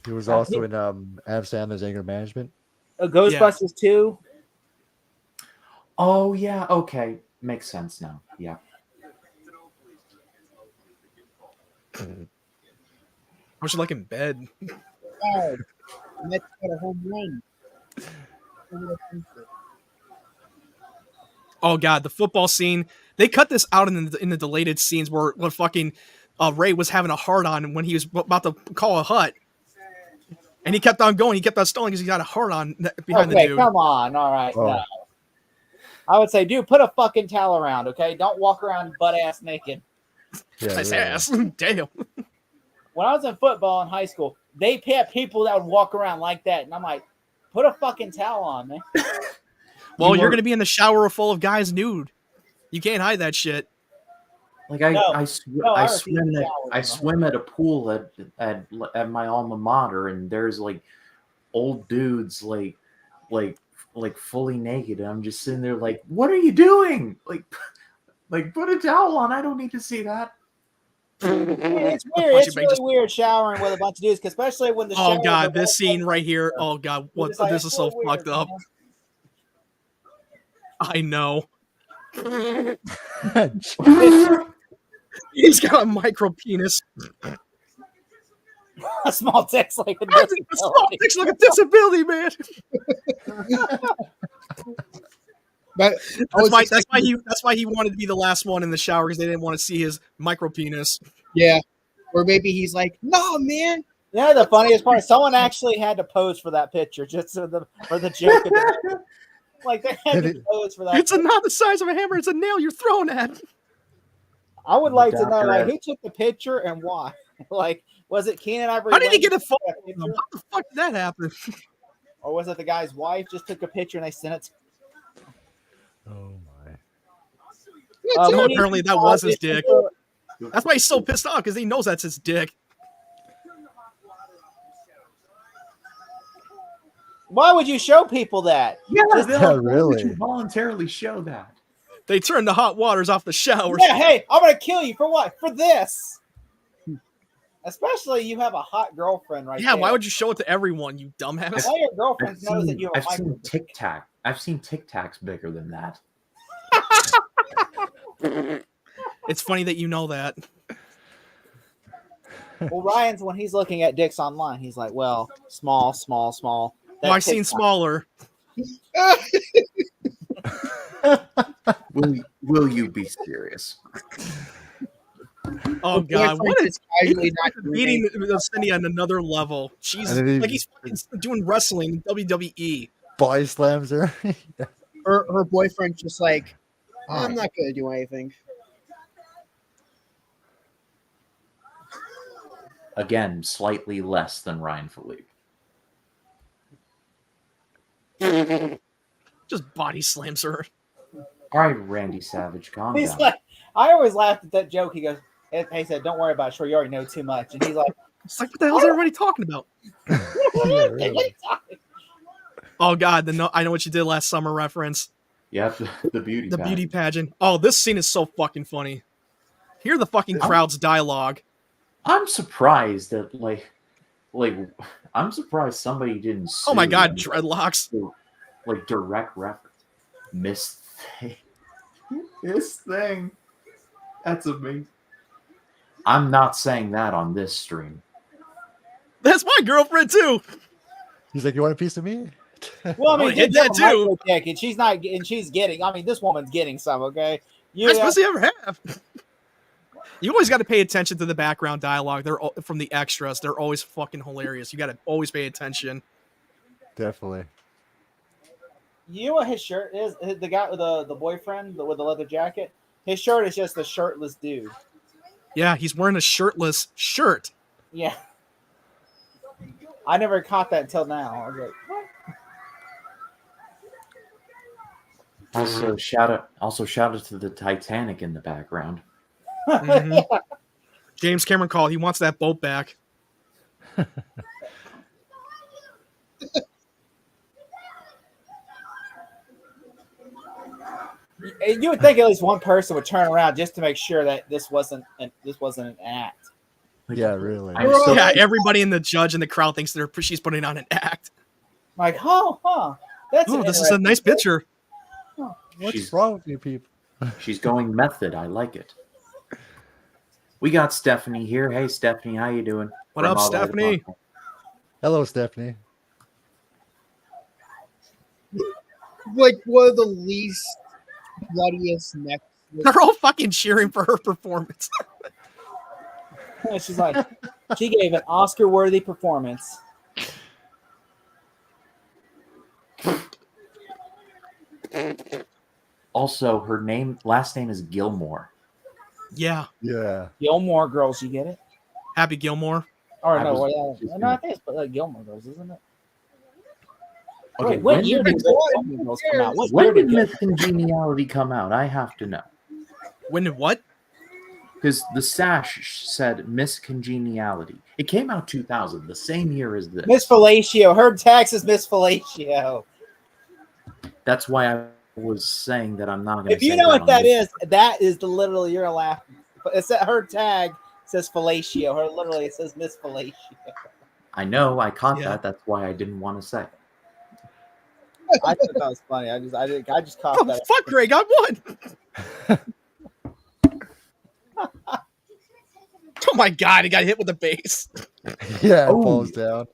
He was also in Adam Sandler's Anger Management. Ghostbusters 2. Oh, yeah, okay. Makes sense now. Yeah. I was like in bed. Oh, Mets got a home run. Oh god, the football scene. They cut this out in the deleted scenes where fucking Ray was having a hard on when he was about to call a hut, and he kept on going. He kept on stalling because he got a hard on behind the Okay, dude. come on. All right. Oh. No. I would say, dude, put a fucking towel around, okay? Don't walk around butt ass naked. Yeah, Nice really. ass. Damn. When I was in football in high school, they had people that would walk around like that, and I'm like, put a fucking towel on, man. Well, You you're were- gonna be in the shower full of guys nude. You can't hide that shit. Like, No. I I refuse swim to at, shower I in the swim at a pool at my alma mater, and there's, like, old dudes, like fully naked, and I'm just sitting there like, what are you doing? Like put a towel on. I don't need to see that. It's weird. Punching It's bag really just- weird showering with a bunch of dudes, especially when the Oh shower. god, this scene right here. Oh god, what? It's like, This it's is so really fucked weird, up. man. I know. He's got a micro penis. A small dick's like a Small disability. dick's like a disability, man. But That's why he wanted to be the last one in the shower because they didn't want to see his micro penis. yeah, or maybe he's like, no, man. Yeah, the funniest part, someone actually had to pose for that picture just for the joke. Like they had to pose for that. It's not the size of a hammer; it's a nail you're throwing at. I would like to know, Doctor like, Ed. who took the picture and why? Like, was it Keenan Ivory? How did he Wayne get a that took photo? that How picture? the fuck did that happen? Or was it the guy's wife just took a picture and they sent it? Oh my. No, Mooney- apparently that was his dick. That's why he's so pissed off because he knows that's his dick. Why would you show people that? Yeah, Yeah, why would really. you voluntarily show that? They turned the hot waters off the showers. Yeah, hey, I'm gonna kill you for what? For this. Especially you have a hot girlfriend right Yeah, there. why would you show it to everyone, you dumbass? Why your I've girlfriend knows that seen, you have I've a seen Tic Tac. I've seen Tic Tacs bigger than that. It's funny that you know that. Well, Ryan's when he's looking at dicks online, he's like, well, small, small, small. Oh, I've seen TikTok. smaller. Will you be serious? Oh The god, boyfriend what is is casually not doing beating anything. Cindy on another level? Jesus, And then he- like he's fucking doing wrestling in WWE. Body slams her. Her boyfriend's just like, I'm not gonna do anything. Again, slightly less than Ryan Philippe. Just body slams her. All right, Randy Savage, calm He's down. like, I always laughed at that joke. He goes, he said, don't worry about it. Sure, you already know too much. And he's like, It's like, what the hell is everybody talking about? Yeah, really. Oh god, I know what you did last summer reference. Yep, the beauty. The pageant. beauty pageant. Oh, this scene is so fucking funny. Hear the fucking crowd's dialogue. I'm surprised that I'm surprised somebody didn't. Oh my sue god, them. dreadlocks. Like direct reference. Miss thing. This thing. That's amazing. I'm not saying that on this stream. That's my girlfriend too. He's like, you want a piece of me? well, I I mean, hit you that give a too. micro dick, and she's not, and she's getting. I mean, this woman's getting some. Okay, you Best pussy I ever have. You always got to pay attention to the background dialogue. They're from the extras. They're always fucking hilarious. You got to always pay attention. Definitely. you know what his shirt is? The guy with the boyfriend with the leather jacket. His shirt is just a shirtless dude. Yeah, he's wearing a shirtless shirt. Yeah, I never caught that until now. I was like, what? Also, shout out to the Titanic in the background. Mhm. James Cameron called. He wants that boat back. You would think at least one person would turn around just to make sure that this wasn't an act. Yeah, really. I'm still- Yeah, everybody in the judge and the crowd thinks she's putting on an act. Like, huh? That's Oh, an this is a nice interesting- picture. What's She's- wrong with you people? She's going method. I like it. We got Stephanie here. Hey, Stephanie, how you doing? What up, From All the Way to Stephanie? Popcorn. Hello, Stephanie. Like one of the least bloodiest necks. They're all fucking cheering for her performance. She's like, she gave an Oscar-worthy performance. Also, her last name is Gilmore. Yeah, Yeah. Gilmore Girls, you get it? Happy Gilmore. Or I no, was just no, I think it's like Gilmore Girls, isn't it? Okay, Wait, what when year did, did Gilmore Girls come out? What year when did did Miss Congeniality come out? I have to know. When did what? Because the sash said Miss Congeniality. It came out 2000, the same year as this. Miss Fellatio. Her tax is Miss Fellatio. That's why I was saying that I'm not going to. If you know what that is the literally you're laughing. But it's that her tag says fellatio. Her literally it says Miss Fellatio. I know, I caught Yeah. that. That's why I didn't want to say. I thought that was funny. I just caught Oh, that. fuck, Greg, I won. Oh my god, he got hit with the base. Yeah, it Oh. falls down.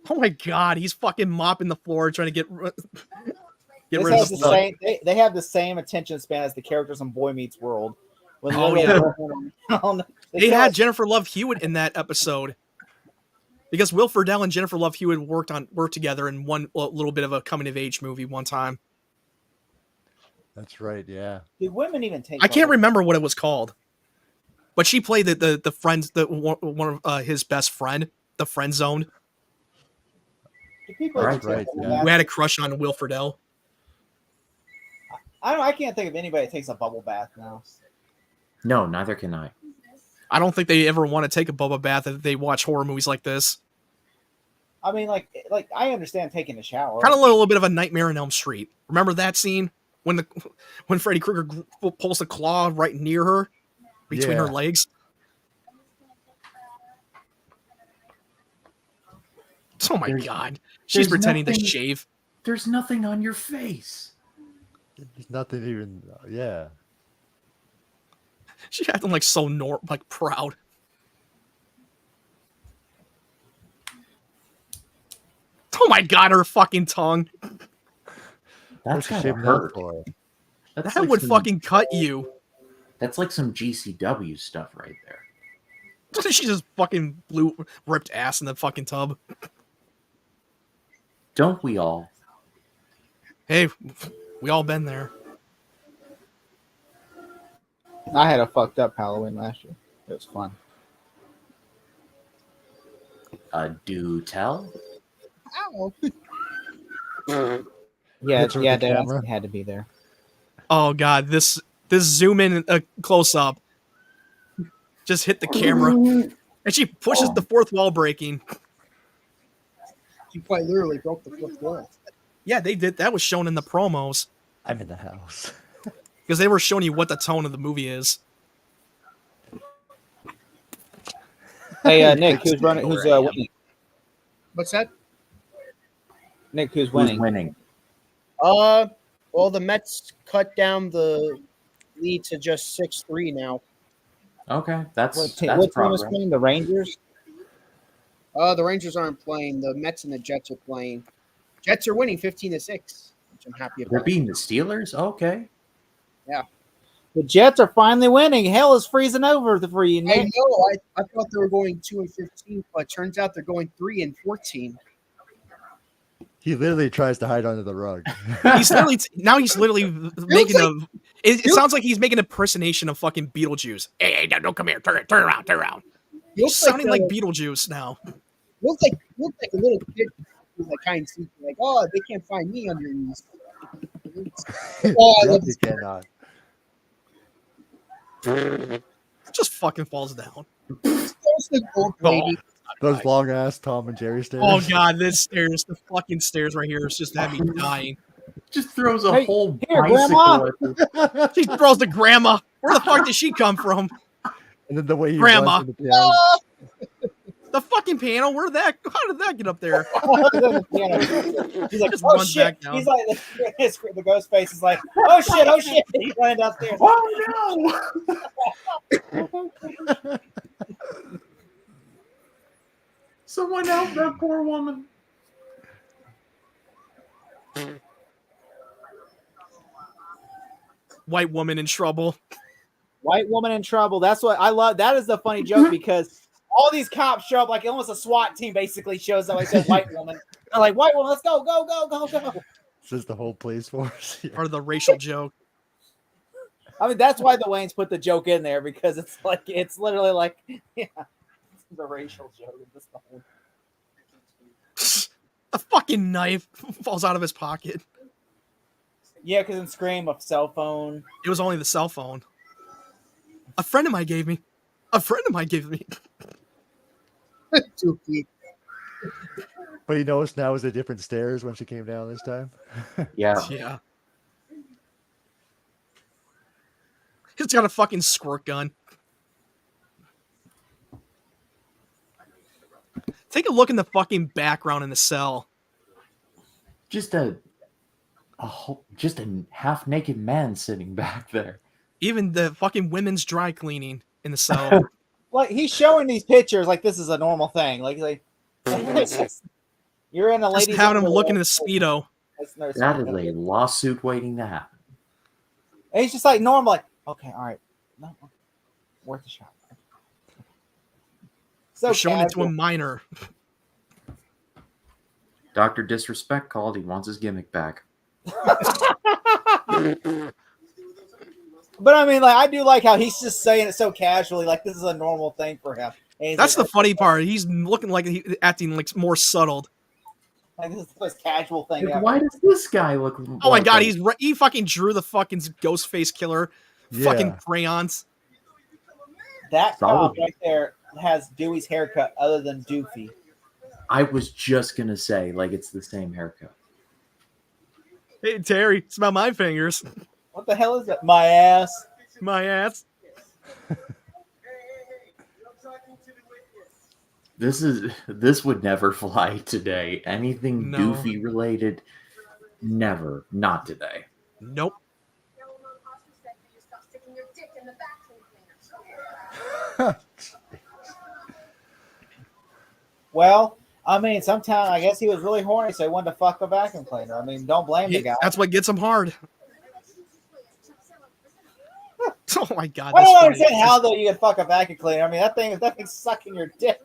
Oh my god, he's fucking mopping the floor trying to get This rid has of the the same. They have the same attention span as the characters in Boy Meets World. When Oh, literally yeah. They had Jennifer Love Hewitt in that episode because Will Friedle and Jennifer Love Hewitt worked together in one little bit of a coming of age movie one time. That's right. Yeah. Did women even take? I can't remember what it was called, but she played the friends one of his best friend, the friend zone, Do people Right, even take right, bubble yeah. who baths? had a crush on Will Friedle. I can't think of anybody that takes a bubble bath now. No, neither can I. I don't think they ever want to take a bubble bath if they watch horror movies like this. I mean, like I understand taking a shower. Kind of a little bit of a Nightmare on Elm Street. Remember that scene when Freddy Krueger pulls the claw right near her between her Yeah. legs? Oh my god, she's there's pretending to nothing- shave. There's nothing on your face. There's nothing even. Yeah. She's acting like so like proud. Oh my god, her fucking tongue. That's What's she gotta shaving that hurt. for? That's That like would some- fucking cut you. That's like some GCW stuff right there. She just fucking ripped ass in the fucking tub. Don't we all? Hey, we all been there. I had a fucked up Halloween last year. It was fun. Do tell? Ow. Yeah, Hits her with yeah, the Dad camera. had to be there. Oh god, this zoom in close up just hit the camera, and she pushes the fourth wall breaking. She quite literally broke the fourth wall. Yeah, they did. That was shown in the promos I'm in the house. because they were showing you what the tone of the movie is. Hey, Nick, who's running? Who's winning? What's that? Nick, who's Who's winning? winning? Well, the Mets cut down the lead to just 6-3 now. Okay, that's What team that's is progress. playing? The Rangers. The Rangers aren't playing. The Mets and the Jets are playing. Jets are winning 15-6, which I'm happy They're about. beating the Steelers. Okay. The Jets are finally winning. Hell is freezing over for you, I Nick. know. I thought they were going 2-15, but turns out they're going 3-14. He literally tries to hide under the rug. He's literally making a. It sounds like he's making an impersonation of fucking Beetlejuice. Hey, don't come here. Turn around. He He's sounding like a, Beetlejuice now. looks like a little kid who's like kind of like, oh, they can't find me under these. Oh, I love Definitely this. cannot. Just fucking falls down. There's the old lady. Those long ass Tom and Jerry stairs. Oh god, the fucking stairs right here is just had me dying. Just throws a Hey, whole here, bicycle Grandma. at the- She throws the grandma. Where the fuck did she come from? And then the way he Grandma. runs from the piano. The fucking piano. How did that get up there? He's like, Just oh runs shit. back down. He's like, the ghost face is like, oh shit. He's running downstairs. Oh no! Someone help that poor woman. White woman in trouble. White woman in trouble. That's what I love. That is the funny joke because all these cops show up like almost a SWAT team basically shows up. I said white woman. They're like, white woman, let's go. This is the whole police force. Yeah. Part of the racial joke. I mean, that's why the Waynes put the joke in there because it's literally like, yeah, it's a racial joke. This whole- A fucking knife falls out of his pocket. Yeah, because in Scream, a cell phone. It was only the cell phone. A friend of mine gave me. Dookie. But you notice now is the different stairs when she came down this time. Yeah. Yeah. He's got a fucking squirt gun. Take a look in the fucking background in the cell. Just a half naked man sitting back there. Even the fucking women's dry cleaning in the cell. Like he's showing these pictures like this is a normal thing. Like it's just, you're in a Just ladies' having him underwear. looking at the Speedo. That is a lawsuit waiting to happen. And he's just like normal, like, okay, all right. No, worth a shot. So They're showing it to casual. a minor. Dr. Disrespect called. He wants his gimmick back. But I mean, like, I do like how he's just saying it so casually, like this is a normal thing for him. And he's That's like, the funny part. He's looking like he's acting like more subtle. like, this is the most casual thing Like, ever. why does this guy look? Oh my like god, a- he fucking drew the fucking ghost face killer. Fucking Yeah. crayons. That Solid. cop right there has Dewey's haircut, other than Doofy. I was just gonna say, like, it's the same haircut. Hey Terry, smell my fingers. What the hell is that? My ass. My ass. This would never fly today. Anything No. Goofy related, never. Not today. Nope. Well, I mean, sometimes I guess he was really horny, so he wanted to fuck a vacuum cleaner. I mean, don't blame the guy. That's what gets him hard. Oh my god. I That's don't funny. understand how though you can fuck a vacuum cleaner. I mean, that thing's sucking your dick.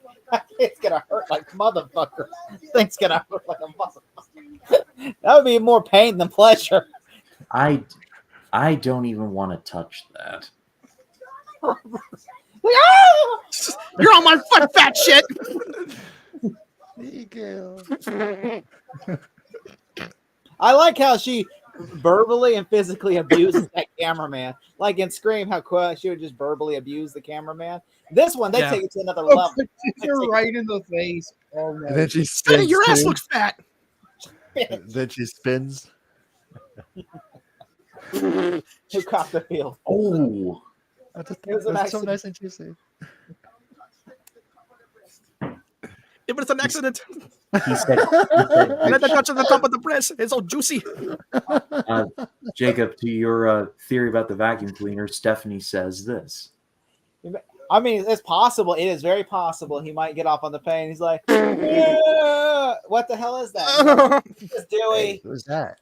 It's gonna hurt like motherfucker. Thing's gonna hurt like a motherfucker. That would be more pain than pleasure. I don't even want to touch that. You're on my foot, fat shit. I like how she verbally and physically abuses that cameraman. Like in Scream, how she would just verbally abuse the cameraman. This one, they Yeah. take it to another level. You're right in the face. Oh And then no. she Hey, spins. your ass too. looks fat. Then she spins. Who copped the field? Oh, That's, It was an that's so accident. nice and juicy. Yeah, but it's an accident. he said, Let the touch on the top of the breast. It's all juicy. Jacob, to your theory about the vacuum cleaner, Stephanie says this. I mean, it's possible. It is very possible he might get off on the pain. He's like, "Yeah, what the hell is that? It's Dewey." What was that?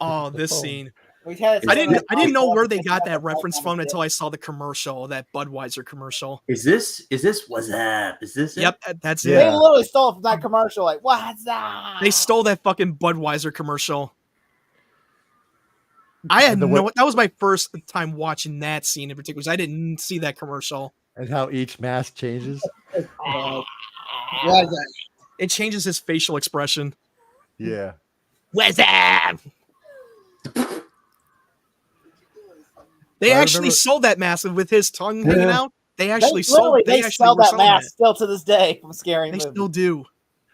Oh, this Oh. scene. We had I didn't know where they got that reference from until I saw the commercial, that Budweiser commercial. Is this what's up? Is this it? Yep, that's They it. Yeah. literally stole it from that commercial. Like, what's that? They stole that fucking Budweiser commercial. I had And the way- no. That was my first time watching that scene in particular. 'Cause I didn't see that commercial. And how each mask changes. What is that? It changes his facial expression. Yeah. What's up? They I actually remember- sold that mask with his tongue hanging Yeah. out. They actually They literally sold. They actually sell were that selling mask it. still to this day from Scary They Movie. still do.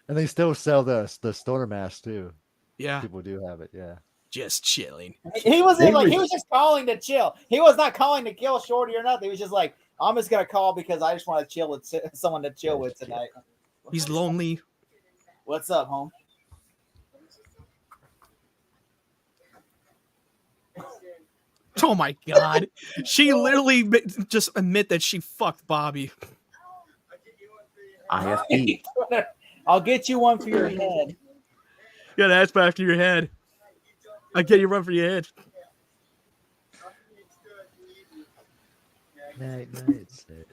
And they still sell the stoner mask too. Yeah, People do have it. Yeah. just chilling. He was They like were- he was just calling to chill. He was not calling to kill Shorty or nothing. He was just like, I'm just gonna call because I just want to chill with someone to chill with tonight. He's lonely. What's up, home? Oh my god, she literally just admit that she fucked Bobby. IFB. I'll get you one for your head. Yeah, that's back to your head. I get you run for your head. Night, Sid.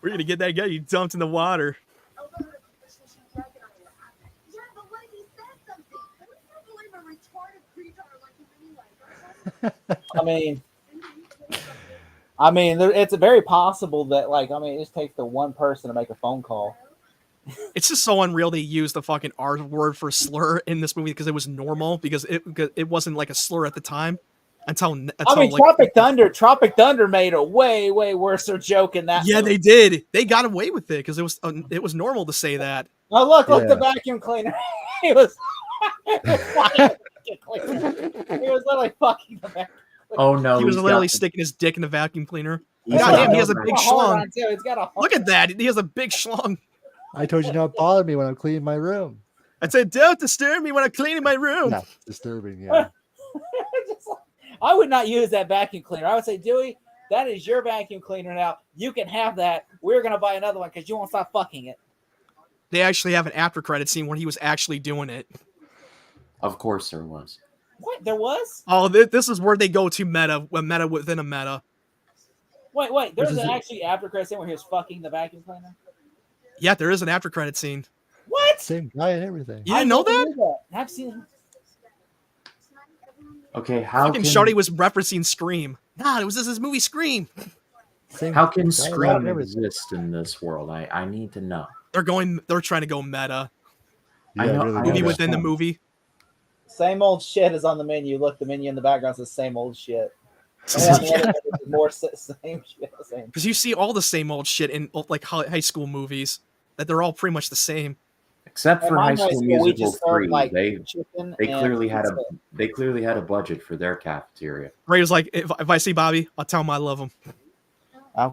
We're gonna get that guy you dumped in the water. Yeah, but what if he said something? I can't believe a retarded retard like him anyway. I mean, it's very possible that, like, I mean, it just takes the one person to make a phone call. It's just so unreal they used the fucking R word for slur in this movie because it was normal because it wasn't like a slur at the time until I mean, like, Tropic Thunder made a way worse joke in that. yeah, movie. they did. They got away with it because it was normal to say that. Oh, look, the Yeah. vacuum cleaner. He was. He was literally fucking the vacuum Oh no, He was he's literally got the- sticking his dick in the vacuum cleaner. he's God got damn, he the- has a big It's got hard schlong. on, too. It's got a hard Look at that. He has a big schlong. I told you not to bother me when I'm cleaning my room. I said, don't disturb me when I'm cleaning my room. Yeah, disturbing. Yeah. Just like- I would not use that vacuum cleaner. I would say, Dewey, that is your vacuum cleaner now. You can have that. We're gonna buy another one because you won't stop fucking it. They actually have an after credit scene when he was actually doing it. Of course there was. What? There was? Oh, this is where they go to meta within a meta. Wait. There's is an it? actually after credit scene where he was fucking the vacuum cleaner. Yeah, there is an after credit scene. What? Same guy and everything. You didn't know never that? knew that. I've seen. Okay, how Fucking can Shardy was referencing Scream. Nah, it was his movie Scream. Same how can guy and Scream everything. exist in this world? I need to know. They're trying to go meta. I Yeah, know- really I Movie know good. within the movie. Same old shit is on the menu. Look, the menu in the background says same old shit. And on the other menu, there's more same shit. Same. Because you see all the same old shit in like high school movies. That they're all pretty much the same. Except In for my High School we Musical just 3, served, like, they chicken they and clearly had pizza. a budget for their cafeteria. Ray was like, if I see Bobby, I'll tell him I love him. Oh.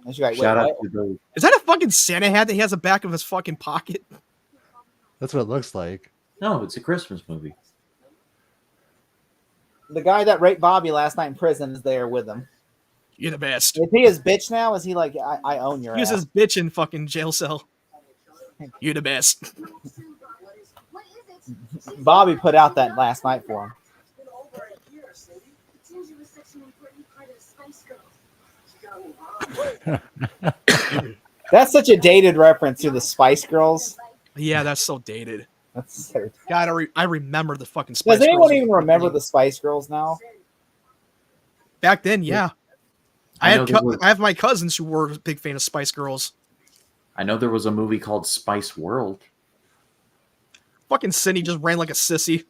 And she's like, wait, Shout out what? to those. Is that a fucking Santa hat that he has the back of his fucking pocket? That's what it looks like. No, it's a Christmas movie. The guy that raped Bobby last night in prison is there with him. You're the best. Is he his bitch now? Is he like, I own your He was ass? his bitch in fucking jail cell. You're the best. What is it? Bobby put out that last night for him. It's been over a year, Sadie. It seems you were such an important part of Spice Girls. That's such a dated reference to the Spice Girls. Yeah, that's so dated. That's so... God, I remember the fucking Spice Does anyone Girls. even remember the Spice Girls now? Back then, yeah. I know there was- have my cousins who were a big fan of Spice Girls. I know there was a movie called Spice World. Fucking Cindy just ran like a sissy.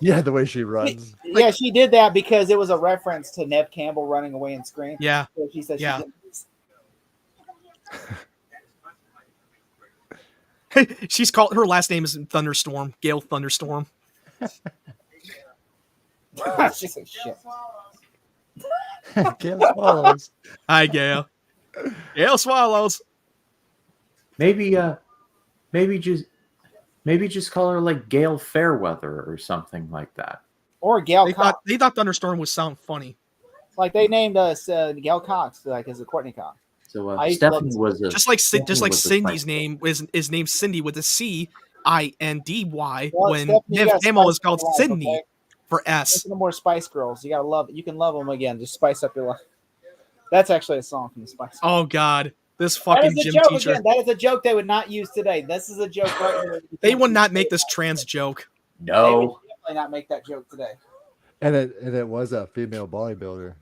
Yeah, the way she runs. Yeah, she did that because it was a reference to Neve Campbell running away in Scream. Yeah. So she said Yeah. She's called, her last name is Thunderstorm, Gail Thunderstorm. She said shit. Gail Swallows. Hi, Gail. Gail Swallows. Maybe just call her like Gail Fairweather or something like that. Or Gail They Cox. thought Thunderstorm would sound funny. Like they named us Gail Cox, like as a Courtney Cox. So I used to love Stephanie this. was a Just like was a Cindy's Spice name is named Cindy with a CINDY Well, when Stephanie, you Nev gotta Campbell spice is called up your life, Cindy okay? for S. Listen to more Spice Girls. You gotta love it. You can love them again. Just spice up your life. That's actually a song from the Spice Girls. Oh God, this That fucking is a gym joke teacher. again. That is a joke they would not use today. This is a joke right here. They would not make this trans joke. They would No, definitely not make that joke today. And it was a female bodybuilder.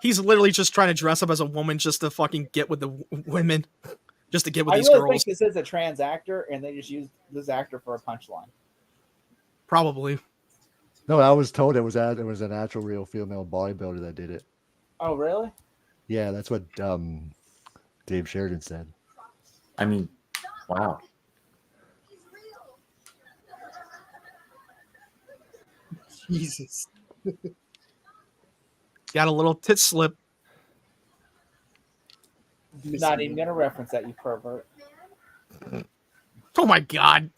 He's literally just trying to dress up as a woman just to fucking get with the women, just to get with I these really girls. think this is a trans actor, and they just used this actor for a punchline. Probably. No, I was told it was an actual real female bodybuilder that did it. Oh, really? Yeah, that's what Dave Sheridan said. I mean, wow. Jesus. Got a little tit slip. Not even gonna reference that, you pervert. Oh my God.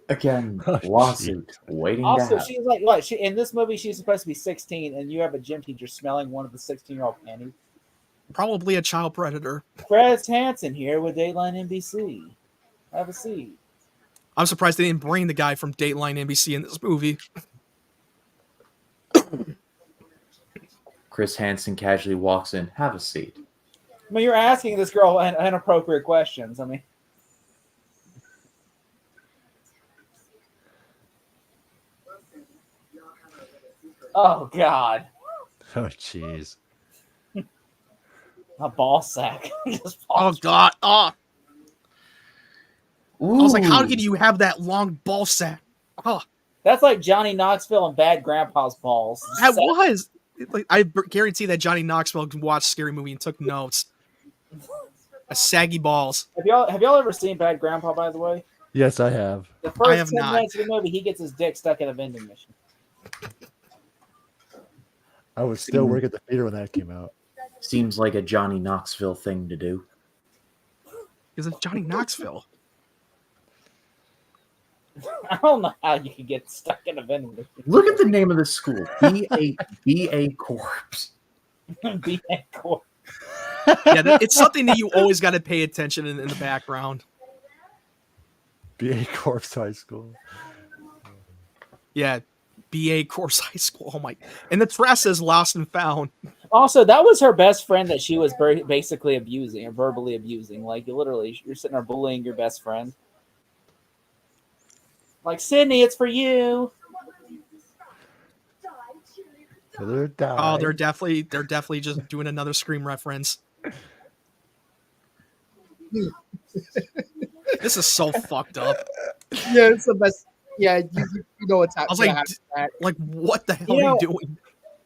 Again, Oh, lawsuit waiting to Also, happen. she's like, what? She in this movie, she's supposed to be 16, and you have a gym teacher smelling one of the 16-year-old panties. Probably a child predator. Chris Hansen here with Dateline NBC. Have a seat. I'm surprised they didn't bring the guy from Dateline NBC in this movie. Chris Hansen casually walks in. Have a seat. I mean, you're asking this girl inappropriate questions. I mean, oh God, Oh, jeez. a ball sack. Just Oh falls. God. Oh. I was like, how Ooh. can you have that long ball sack? Oh, That's like Johnny Knoxville and Bad Grandpa's balls. that was. Like, I guarantee that Johnny Knoxville watched Scary Movie and took notes. A saggy balls. Have y'all ever seen Bad Grandpa? By the way, Yes, I have. the first I have 10 not. minutes of the movie, he gets his dick stuck in a vending machine. I was still working at the theater when that came out. Seems like a Johnny Knoxville thing to do. Because it's Johnny Knoxville. I don't know how you could get stuck in a vending machine. Look at the name of the school. B.A. Corps. B.A. Corps. Yeah, it's something that you always got to pay attention in the background. B.A. Corps High School. Yeah, B.A. Corps High School. Oh my! And the dress says "Lost and Found." Also, that was her best friend that she was basically abusing or verbally abusing. Like, you're sitting there bullying your best friend. Like, Sydney, it's for you. Oh, they're definitely just doing another Scream reference. This is so fucked up. Yeah, it's the best. Yeah, you know what's happening. I was like, what the hell are you doing?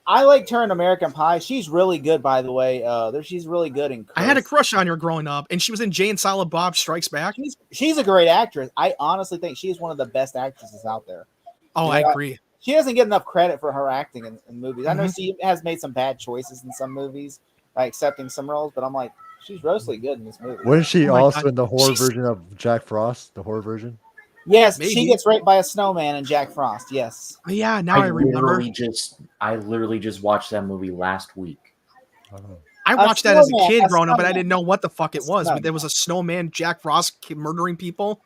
I liked her in American Pie. She's really good, by the way. She's really good in. I had a crush on her growing up, and she was in Jay and Silent Bob Strikes Back. She's a great actress. I honestly think she's one of the best actresses out there. Oh, I agree. She doesn't get enough credit for her acting in movies. I know she has made some bad choices in some movies by accepting some roles, but I'm like, she's grossly good in this movie. Wasn't she also in the horror version of Jack Frost? The horror version? Yes, maybe. She gets raped by a snowman in Jack Frost. Yes. Yeah, now I remember. I literally just watched that movie last week. I watched that as a kid growing up, but I didn't know what the fuck it was. There was a snowman, Jack Frost murdering people.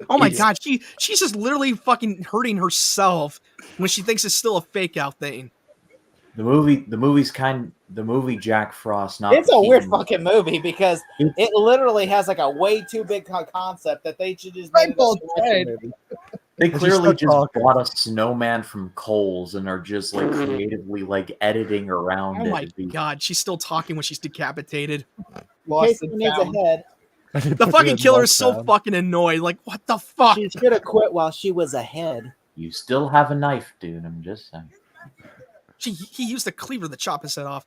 Oh my god, she's just literally fucking hurting herself when she thinks it's still a fake out thing. The movie Jack Frost. It's a weird fucking movie because it literally has like a way too big concept that they should just. They clearly just bought a snowman from Kohl's and are just like creatively like editing around it. Oh my god, she's still talking when she's decapitated. Lost and needs a head. The fucking killer is so fucking annoyed. Like, what the fuck? She should have quit while she was ahead. You still have a knife, dude. I'm just saying. He used a cleaver to chop his head off.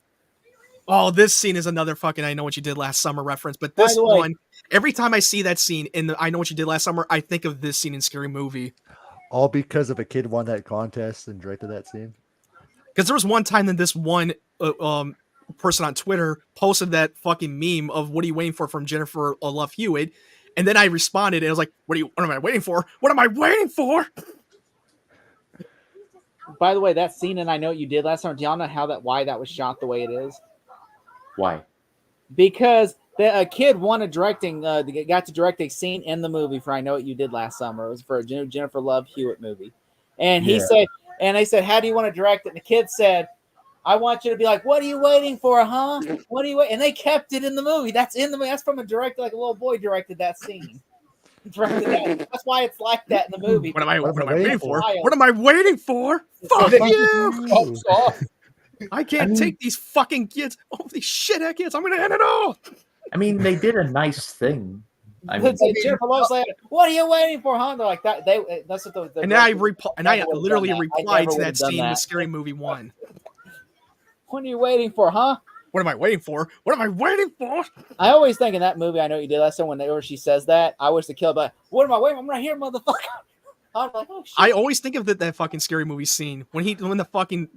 Oh, this scene is another fucking I Know What You Did Last Summer reference. But this one, every time I see that scene in the I Know What You Did Last Summer, I think of this scene in Scary Movie. All because of a kid won that contest and directed that scene? Because there was one time that this one person on Twitter posted that fucking meme of "What are you waiting for?" from Jennifer Love Hewitt, and then I responded and I was like, what am I waiting for? What am I waiting for? By the way, that scene in I Know What You Did Last Summer, do y'all know why that was shot the way it is? Why? Because a kid got to direct a scene in the movie for I Know What You Did Last Summer. It was for a Jennifer Love Hewitt movie. And they said, how do you want to direct it? And the kid said, I want you to be like, what are you waiting for, huh? What are you waiting? And they kept it in the movie. That's in the movie. That's from a director, like a little boy directed that scene. That's why it's like that in the movie. What am I waiting for? What am I waiting for? Fuck you! I can't take these fucking kids. Oh, these shithead kids! I'm gonna end it all. I mean, they did a nice thing. I mean, Jennifer Love's like, "What are you waiting for, huh?" They're like that. That's what the. And I literally replied to that scene in Scary Movie 1. What are you waiting for, huh? What am I waiting for? What am I waiting for? I always think in that movie, I Know What You Did Last Time, whenever she says that, I wish the kill, but what am I waiting for? I'm right here, motherfucker. I'm like, oh, shit. I always think of that fucking Scary Movie scene when the fucking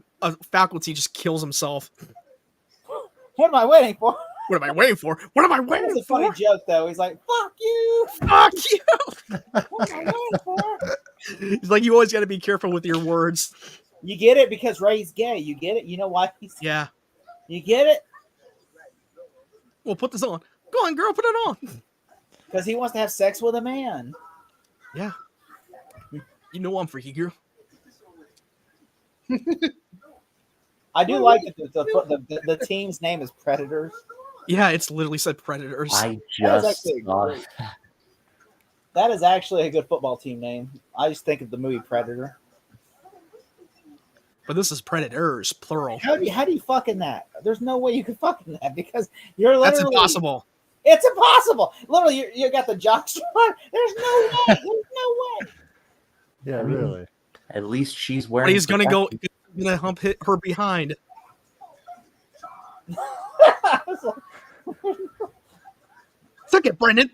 faculty just kills himself. What am I waiting for? What am I waiting for? What am I waiting It's a for? funny joke, though. He's like, fuck you. Fuck you. What am I waiting for? He's like, you always got to be careful with your words. You get it because Ray's gay. You get it? You know why he's gay? Yeah. You get it? Well, put this on. Go on, girl, put it on. Because he wants to have sex with a man. Yeah. You know I'm freaky, girl. I do like that the team's name is Predators. Yeah, it's literally said Predators. I just thought that is actually a good football team name. I just think of the movie Predator. But this is Predators, plural. How do you fuck in that? There's no way you can fuck in that because you're literally... That's impossible. It's impossible. Literally, you got the jockstrap. There's no way. There's no way. Yeah, really. At least she's wearing. But he's gonna hit her behind. Took it, Brendan.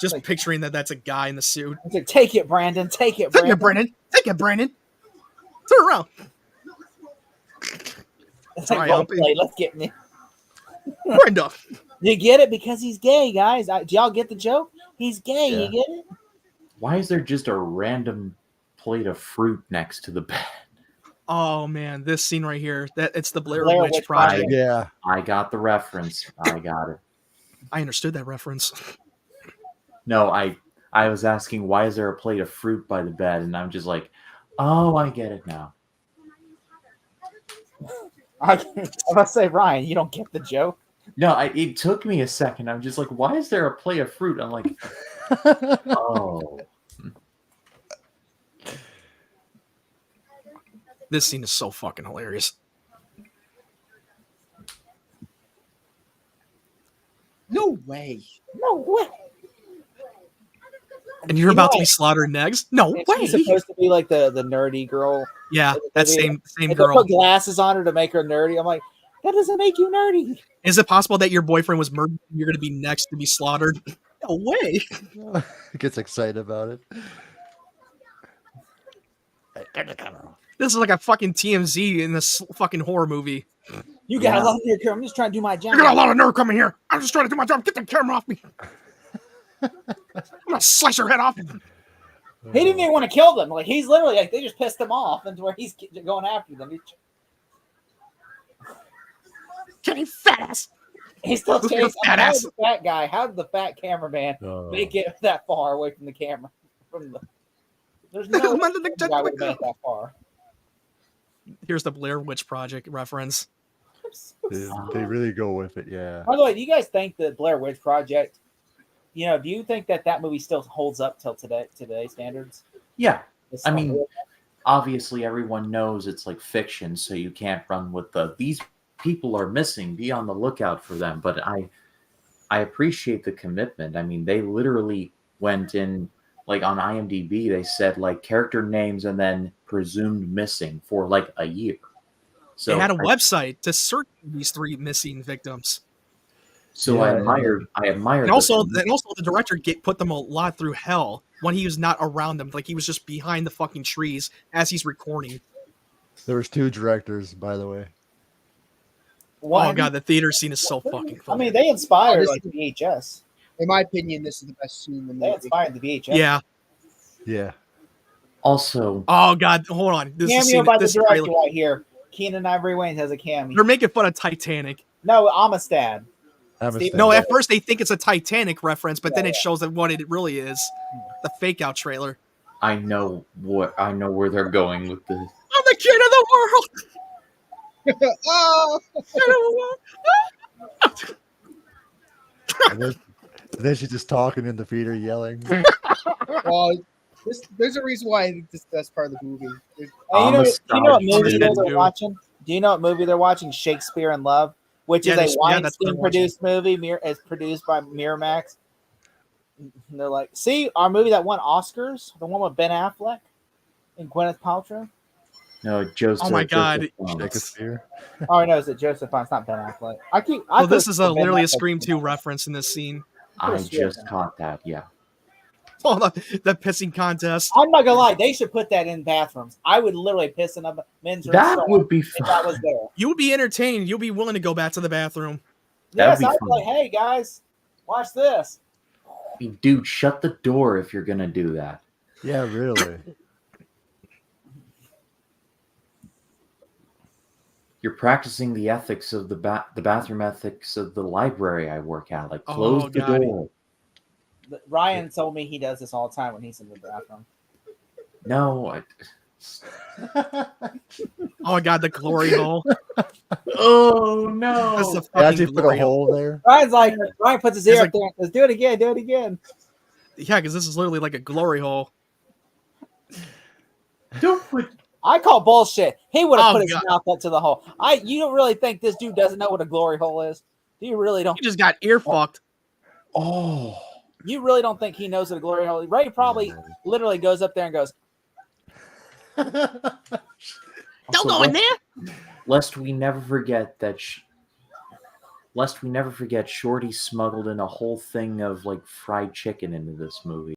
Just picturing that's a guy in the suit. It's like, take it, Brandon. Take it, Brandon. Take it, Brandon. Turn around. It's Sorry, like role play. Let's get me. Brenda. You get it because he's gay, guys. Do y'all get the joke? He's gay. Yeah. You get it? Why is there just a random plate of fruit next to the bed? Oh man, this scene right here. It's the Blair Blair Witch Witch Project. Yeah. I got the reference. I got it. I understood that reference. No, I was asking why is there a plate of fruit by the bed, and I'm just like, oh, I get it now. I was about to say, Ryan, you don't get the joke. No, it took me a second. I'm just like, why is there a plate of fruit? I'm like, oh. This scene is so fucking hilarious. No way. No way. And you're You about know to be slaughtered next? No And way. she's supposed to be like the nerdy girl. Yeah, that same And they girl. put glasses on her to make her nerdy. I'm like, that doesn't make you nerdy. Is it possible that your boyfriend was murdered and you're going to be next to be slaughtered? No way. Gets excited about it. This is like a fucking TMZ in this fucking horror movie. You got Yeah. a lot of nerdy here. I'm just trying to do my job. You got a lot of nerve coming here. I'm just trying to do my job. Get the camera off me. I'm going to slice your head off. He didn't even want to kill them. Like, he's literally like, they just pissed him off into where he's going after them. Get him fat ass. He's still Look at your chasing. fat How ass. did the fat guy? How did the fat cameraman make it that far away from the camera? There's no way the guy would have made it that far. Here's the Blair Witch Project reference. They really go with it, yeah. By the way, do you guys think the Blair Witch Project, do you think that movie still holds up till today's standards? Yeah. It's I not mean, real. obviously everyone knows it's like fiction, so you can't run with these people are missing, be on the lookout for them. But I appreciate the commitment. I mean, they literally went in, like on IMDb, they said like character names and then presumed missing for like a year. So They had a website to search these 3 missing victims. So Yeah, I admired And also the director put them a lot through hell when he was not around them. Like he was just behind the fucking trees as he's recording. There was 2 directors, by the way. Oh god, the theater scene is so fucking I funny. mean, they inspired like VHS. In my opinion, this is the best scene in the They movie. inspired the VHS. Yeah. Yeah. Also, Oh god, hold on. This is Cameo scene, by the this director trailer. right here. Keenan Ivory Wayans has a cameo. They're making fun of Titanic. No, Amistad. No, at first they think it's a Titanic reference, but then Yeah, it shows them what it really is. The fake out trailer. I know where they're going with this. I'm the king of the world. Oh, And then she's just talking in the theater, yelling. well, there's a reason why I think this is the best part of the movie. Hey, you know what movie Amistad they're too. watching? Do you know what movie they're watching? Shakespeare in Love, which Yeah, is a that's what I'm Weinstein-produced movie. It's produced by Miramax. And they're like, see, our movie that won Oscars, the one with Ben Affleck and Gwyneth Paltrow. No, Joseph. Oh my God. Shakespeare. Oh, no, is it Joseph? It's not Ben Affleck. Well, this is literally a Scream 2 reference in this scene. I just caught that. Yeah. Oh, the pissing contest. I'm not gonna lie, they should put that in bathrooms. I would literally piss in a men's room That stall would be if that was fun. there. You would be entertained. You'll be willing to go back to the bathroom. That'd Yes, be I'd be fun. like, hey guys, watch this. Dude, shut the door if you're gonna do that. Yeah, really. You're practicing the ethics of the bathroom ethics of the library I work at. Like, close the God. door. Ryan told me he does this all the time when he's in the bathroom. No. Oh god, the glory hole. Oh no. That's the They actually fucking put glory a hole. hole there. Ryan puts his ear It's up there and says, do it again, do it again. Yeah, because this is literally like a glory hole. Don't put. I call bullshit. He would have Oh, put his God. mouth up to the hole. You don't really think this dude doesn't know what a glory hole is? Do you really don't? He just got ear fucked. Oh. You really don't think he knows what a glory hole is? Ray probably literally goes up there and goes, Don't go in there. Lest we never forget that. Shorty smuggled in a whole thing of like fried chicken into this movie.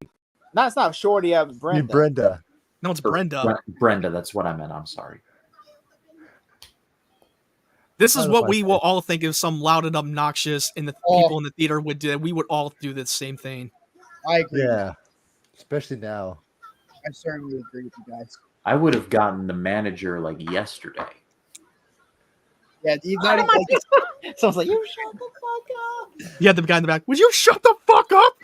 no, it's not Shorty, You Brenda. Brenda. No, it's Or Brenda. Brenda, that's what I meant. I'm sorry. This is Out of what my we will face. all think if some loud and obnoxious and the people in the theater would do. We would all do the same thing. I agree. Yeah, especially now. I certainly agree with you guys. I would have gotten the manager like yesterday. Yeah, not even, like, Someone's like, "You shut the fuck up." You had the guy in the back. Would you shut the fuck up?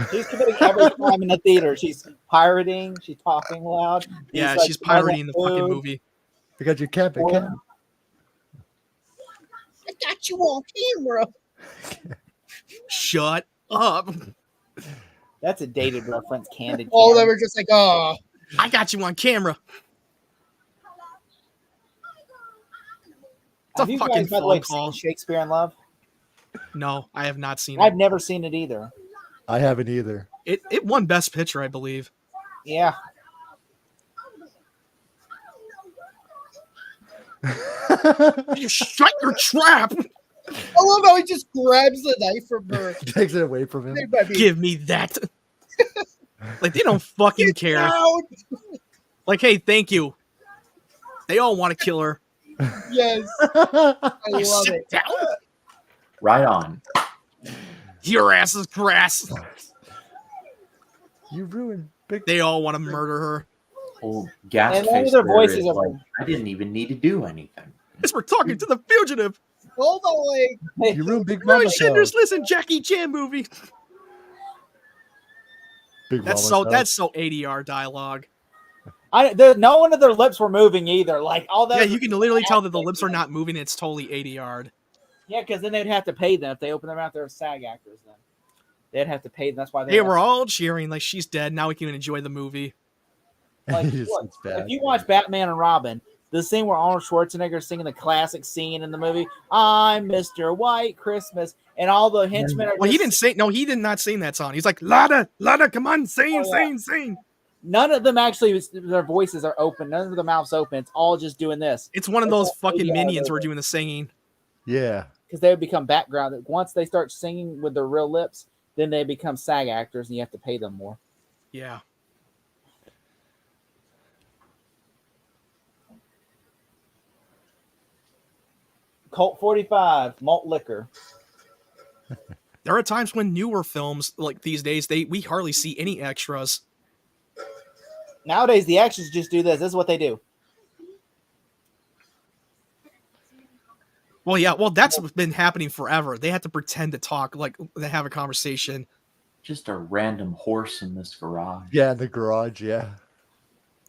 She's committing every crime in the theater. She's pirating. She's talking loud. Yeah, He's, like, she's pirating smelling the fucking food. movie. Because you can't. It can't. I got you on camera. Shut up. That's a dated reference, candid. All of them camera. are just like, oh, I got you on camera. It's Have a you fucking guys, by the way, phone call. seen Shakespeare in Love? No, I have not seen I've it. never seen it either. I haven't either. It won Best Picture, I believe. Yeah. You shut your trap. I love how he just grabs the knife from her. Takes it away from him. They might be- Give me that. Like, they don't fucking Get care. down! Like, hey, thank you. They all want to kill her. Yes, I You love sit it. down. Right on. Your ass is grass. You ruined big. They all want to murder her. Old gas And none face of their there voices is are- like, I didn't even need to do anything. Because we're talking to the fugitive. Hold on, like, You ruined Big Roy Mama. Schindler's List Jackie Chan movie. Big That's Mama so ADR dialogue. No one of their lips were moving either. Like all that. Yeah, you can literally tell that the lips are not moving. It's totally ADR'd. Yeah, because then they'd have to pay them if they open their mouth. They're SAG actors. Then they'd have to pay them. That's why They were all cheering like she's dead. Now we can enjoy the movie. Like, He just look, sits back. if you watch Batman and Robin, the scene where Arnold Schwarzenegger is singing the classic scene in the movie, "I'm Mr. White Christmas," and all the henchmen are. Well, he just- didn't say. No, he did not sing that song. He's like, Lada, come on, sing, Oh, yeah. sing. None of them actually, their voices are open. None of their mouths open. It's all just doing this It's one of It's those all fucking ADR minions who are over. doing the singing. Yeah. because they would become background. Once they start singing with their real lips, then they become SAG actors, and you have to pay them more. Yeah. Colt 45 malt liquor. There are times when newer films like these days, we hardly see any extras. Nowadays, the actors just do this. This is what they do. Well, yeah, that's been happening forever. They have to pretend to talk, like they have a conversation. Just a random horse in this garage. Yeah, in the garage. Yeah.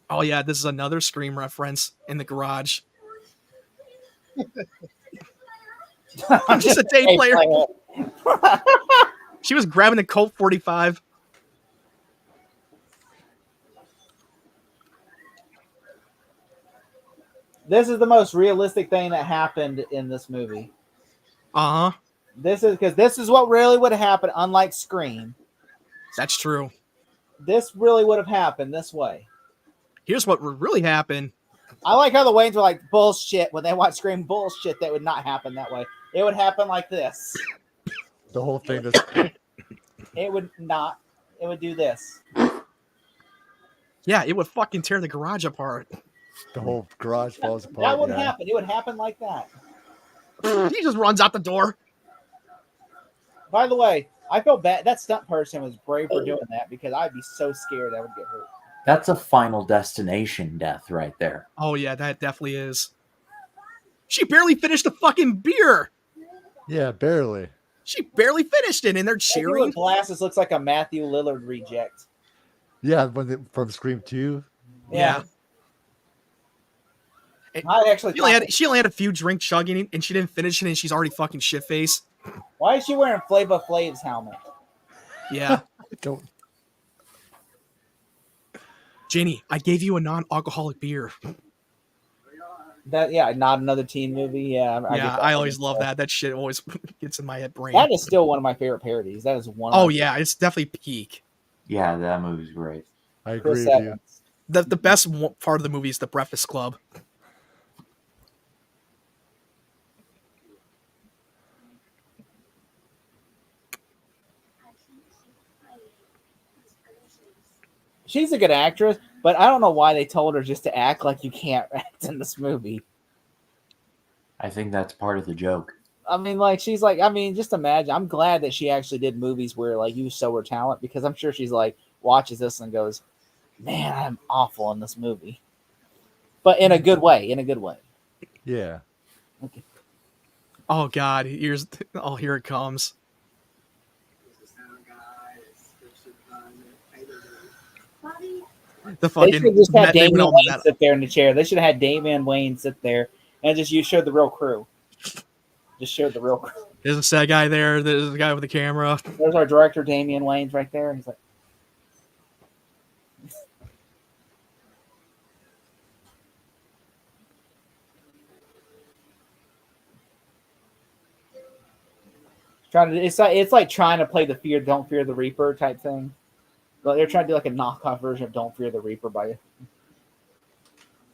Oh yeah, this is another Scream reference in the garage. I'm just a day Hey, player. player. She was grabbing the Colt 45. This is the most realistic thing that happened in this movie. Uh huh. This is what really would have happened, unlike Scream. That's true. This really would have happened this way. Here's what really happened. I like how the Waynes were like, bullshit. When they watch Scream, bullshit, that would not happen that way. It would happen like this. The whole thing. That's, It would not. It would do this. Yeah, it would fucking tear the garage apart. the whole garage falls apart. That would yeah. happen. It would happen like that. He just runs out the door. By the way, I feel bad. That stunt person was brave for doing that because I'd be so scared I would get hurt. That's a Final Destination death right there. Oh yeah, that definitely is. She barely finished the fucking beer. Yeah, barely. She barely finished it, and they're Everyone cheering. with glasses looks like a Matthew Lillard reject. Yeah, from Scream 2. Yeah. I actually. She only had a few drink chugging, and she didn't finish it, and she's already fucking shit face. Why is she wearing Flava Flav's helmet? Yeah. Don't. Jenny, I gave you a non-alcoholic beer. That not another teen movie. Yeah, get that. I always love that. That shit always gets in my head brain. That is still one of my favorite parodies. That is one. Oh yeah, it's definitely peak. Yeah, that movie's great. I agree Chris with you. Evans. The best part of the movie is the Breakfast Club. She's a good actress, But I don't know why they told her just to act like you can't act in this movie. I think that's part of the joke. I mean, like, she's like, I mean, just imagine. I'm glad that she actually did movies where, like, you show her talent, because I'm sure she's like, watches this and goes, man, I'm awful in this movie. But in a good way. In a good way. Yeah. Okay. Oh God, here it comes. The They fucking should have just had they went Damian all Wayne that. sit there in the chair. They should have had Damian Wayne sit there and just you showed the real crew. Just showed the real crew. There's a sad guy there. There's a guy with the camera. There's our director, Damian Wayne's right there. He's like, it's like trying to play the Don't Fear the Reaper type thing. But they're trying to do like a knockoff version of Don't Fear the Reaper by.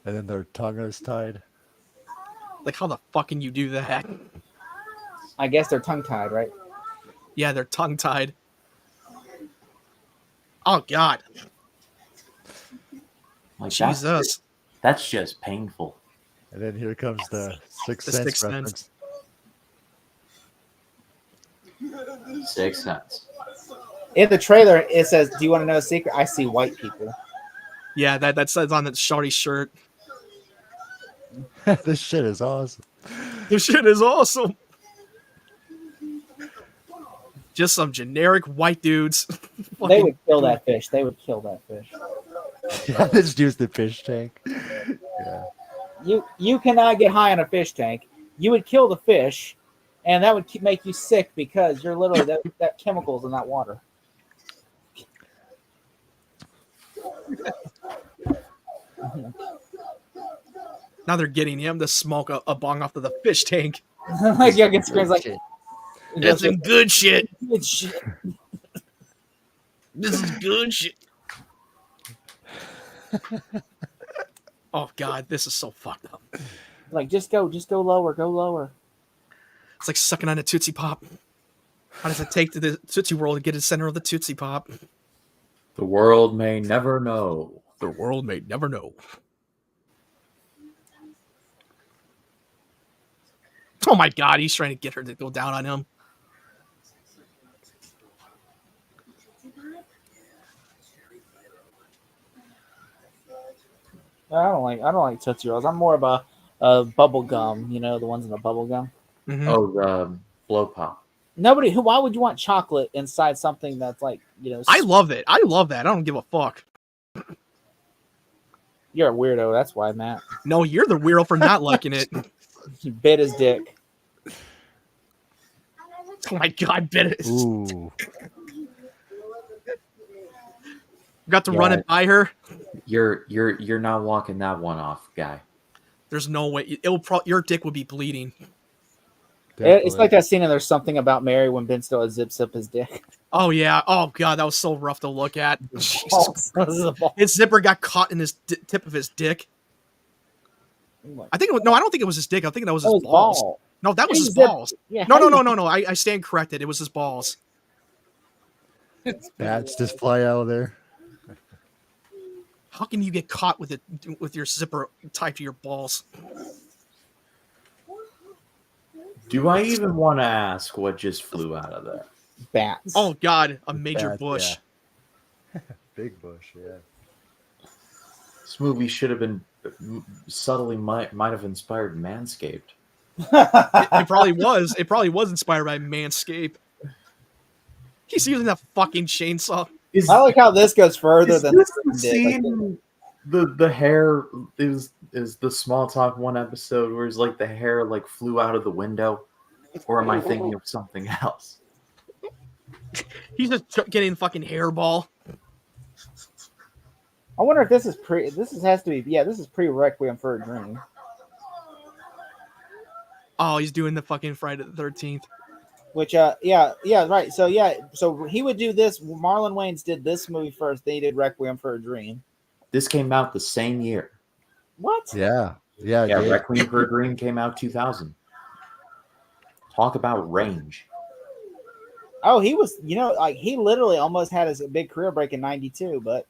And then their tongue is tied. Like, how the fuck can you do that? I guess they're tongue tied, right? Yeah, they're tongue tied. Oh God. Like Jesus. That's just painful. And then here comes the Sixth The Sense Sixth reference. Sixth Sense. In the trailer, it says, "Do you want to know a secret? I see white people." Yeah, that says on that shorty shirt. This shit is awesome. This shit is awesome. Just some generic white dudes. They would kill that fish. They would kill that fish. Yeah, they just used the fish tank. Yeah. You cannot get high on a fish tank. You would kill the fish, and that would make you sick because you're literally that chemicals in that water. Now they're getting him to smoke a bong off of the fish tank. Like young screams like, That's some good shit. good shit. This is good shit. Oh God, this is so fucked up. Like just go lower, go lower. It's like sucking on a Tootsie Pop. How does it take to the Tootsie World to get to the center of the Tootsie Pop? The world may never know. The world may never know. Oh my God, he's trying to get her to go down on him. I don't like Tootsie Rolls. I'm more of a bubble gum. You know, the ones in the bubble gum. Mm-hmm. Oh, the blow pop. Why would you want chocolate inside something that's like, you know? I love it. I love that. I don't give a fuck. You're a weirdo. That's why, Matt. No, you're the weirdo for not liking it. He bit his dick. Oh my God, bit it. Ooh. Got to run it by her. You're not walking that one off, guy. There's no way. Your dick would be bleeding. It's like that scene in There's Something About Mary when Ben Stiller zips up his dick. Oh yeah. Oh God, that was so rough to look at. Jesus. Oh, His zipper got caught in his tip of his dick. I think. No, I don't think it was his dick. I think that was his balls. Ball. No, that was He his zipped- balls. Yeah, No. I stand corrected. It was his balls. Bats just fly out of there. How can you get caught with it with your zipper tied to your balls? Do I even want to ask what just flew out of there? Bats. Oh God, a major Bats, bush. yeah. Big bush, yeah. This movie should have been subtly might have inspired Manscaped. It probably was. It probably was inspired by Manscaped. He's using that fucking chainsaw. I like how this goes further Is than this the did. scene? The hair is the small talk one episode where it's like the hair like flew out of the window, or am I thinking of something else? He's just getting fucking hairball. I wonder if this is has to be. Yeah, this is pre-Requiem for a Dream. Oh, he's doing the fucking Friday the 13th. Which, yeah, right. So he would do this. Marlon Wayans did this movie first. Then he did Requiem for a Dream. This came out the same year. What? Yeah. Requiem for a Dream came out 2000. Talk about range. Oh, he was. You know, like he literally almost had his big career break in '92, but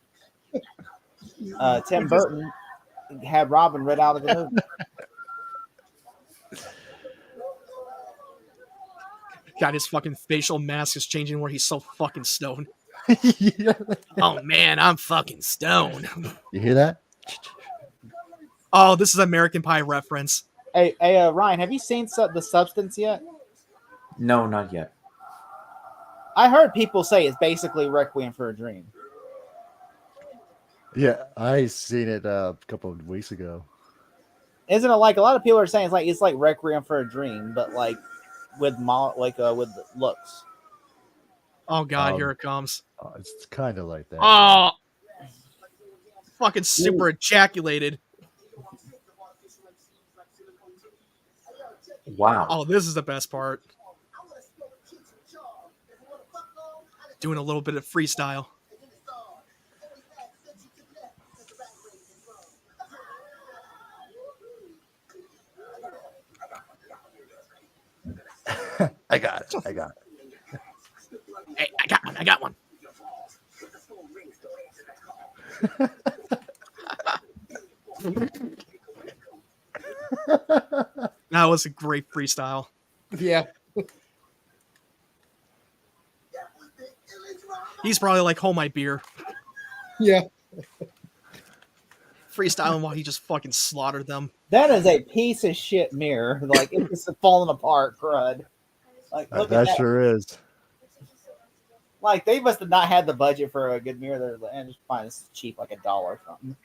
Tim Burton had Robin read out of the movie. God, his fucking facial mask is changing where he's so fucking stoned. Yeah. Oh man, I'm fucking stoned. You hear that? Oh, this is American Pie reference. Hey, Ryan, have you seen The Substance yet? No, not yet. I heard people say it's basically Requiem for a Dream. Yeah, I seen it a couple of weeks ago. Isn't it like a lot of people are saying it's like Requiem for a Dream, but like with looks. Oh god, here it comes. It's kind of like that. Oh, fucking super ejaculated. Wow. Oh, this is the best part. Doing a little bit of freestyle. I got it. Hey, I got one. That was a great freestyle. Yeah. He's probably like, hold my beer. Yeah. Freestyling while he just fucking slaughtered them. That is a piece of shit mirror. Like it's just falling apart, crud. Like look That at that. sure is. Like they must have not had the budget for a good mirror. They're like, and just find this cheap, like $1 or something.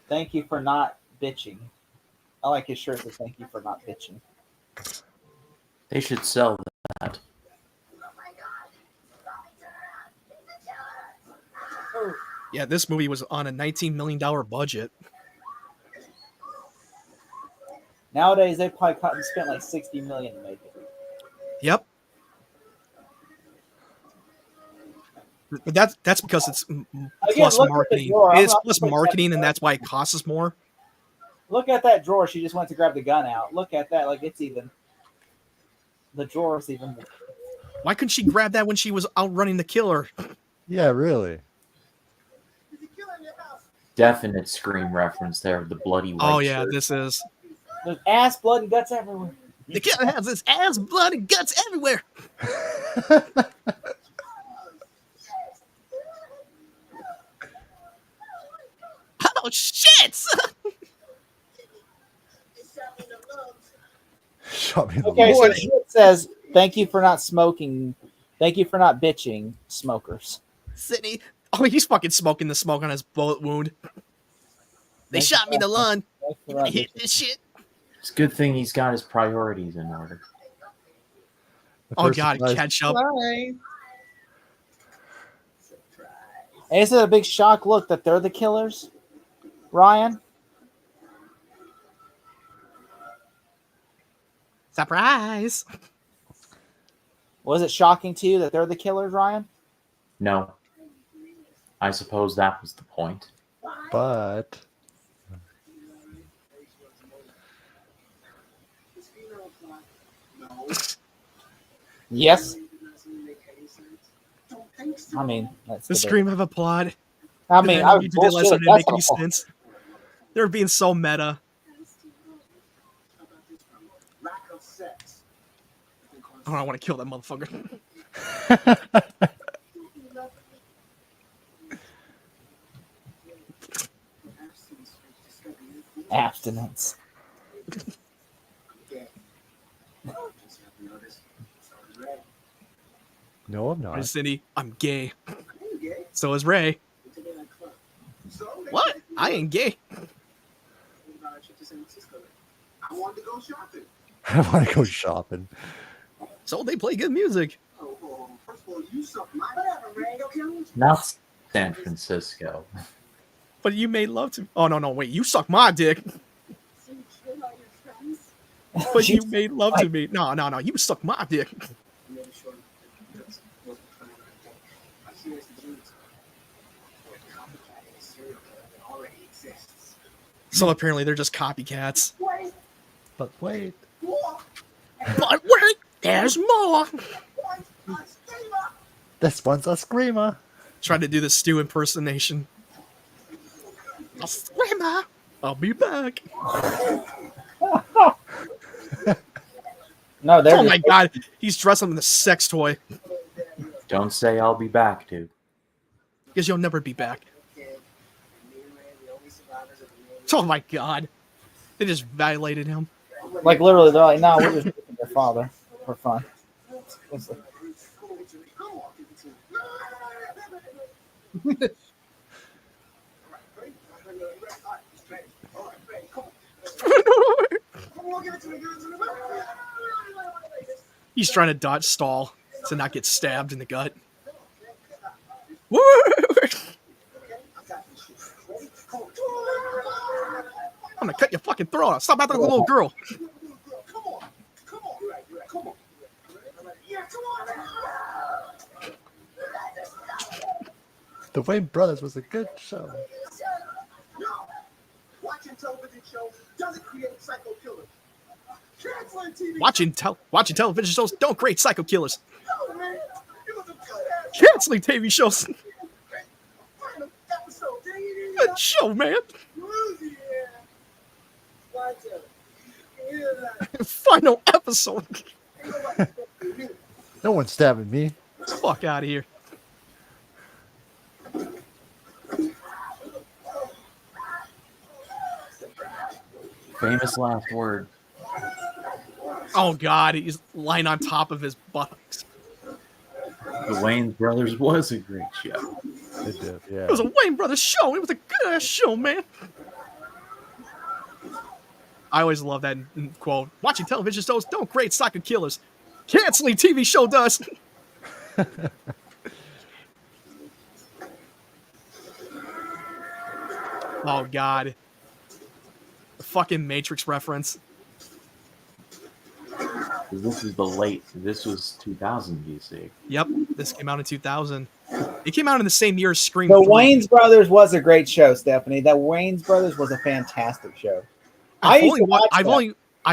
Thank you for not bitching. I like his shirt that thank you for not bitching. They should sell that. Yeah, this movie was on a $19 million budget. Nowadays they probably spent like $60 million to make it. Yep. But that's because it's plus look at the marketing. drawer. It's I'm plus not- marketing, and that's why it costs us more. Look at that drawer. She just went to grab the gun out. Look at that. Like it's even. The drawer's even. Why couldn't she grab that when she was outrunning the killer? Yeah, really. Definite Scream reference there. The bloody white Oh yeah, shirt. this is. There's ass, blood, and guts everywhere. The killer has his ass, blood, and guts everywhere. Oh shit! Shot me in the Okay, so lung. it says, "Thank you for not smoking. Thank you for not bitching, smokers." Sydney. Oh, he's fucking smoking the smoke on his bullet wound. They Thank you shot me in the lung. Thank you You for wanna not hit bitching. this shit? It's a good thing he's got his priorities in order. The Oh first god, surprise- ketchup. Bye. Hey, is it a big shock look that they're the killers, Ryan? Surprise! Was it shocking to you that they're the killers, Ryan? No. I suppose that was the point. But Yes. I mean, that's The the Scream have a plot. I mean, I you did it last time bullshit. didn't make any That's all. sense. They're being so meta. Oh, I want to kill that motherfucker. Abstinence. no, I'm Hey, not. Cindy, I'm gay. So is Ray. What? I ain't gay. I wanted to go shopping. I want to go shopping. So they play good music. First of all, you suck my whatever, Ray. Okay. Not San Francisco. But you made love to. Oh, no, wait. You suck my dick. So you killed all your friends? But you made love to me. No. You suck my dick. I'm really sure because it wasn't trying to think. My here's the news. We're copycatting a serial killer that already exists. So apparently they're just copycats. What is But wait, what? But wait, There's more. This one's a screamer. Trying to do the Stu impersonation. A screamer. I'll be back. No, Oh my god, he's dressed up in a sex toy. Don't say I'll be back, dude. Because you'll never be back. Oh my god. They just violated him. Like literally, they're like, no, we're just looking at their father for fun. He's trying to dodge stall to not get stabbed in the gut. Woo! I'm gonna cut your fucking throat off. Stop acting like a little girl. The Wayne Brothers was a good show. Watching television shows doesn't create psycho killers. Canceling TV. Watching television shows don't create psycho killers. No, man. It was a good ass Canceling TV shows. final episode. Good show, man. Final episode. No one's stabbing me. Fuck out of here. Famous last word. Oh god, he's lying on top of his buttocks. The Wayans Brothers was a great show. It did, yeah. It was a Wayne Brothers show. It was a good ass show, man. I always love that quote. Watching television shows don't create psycho killers. Canceling TV show does. Oh god. The fucking Matrix reference. This was 2000 BC. Yep, this came out in 2000. It came out in the same year as Scream The 3. Wayans Brothers was a great show, Stephanie. The Wayans Brothers was a fantastic show. I've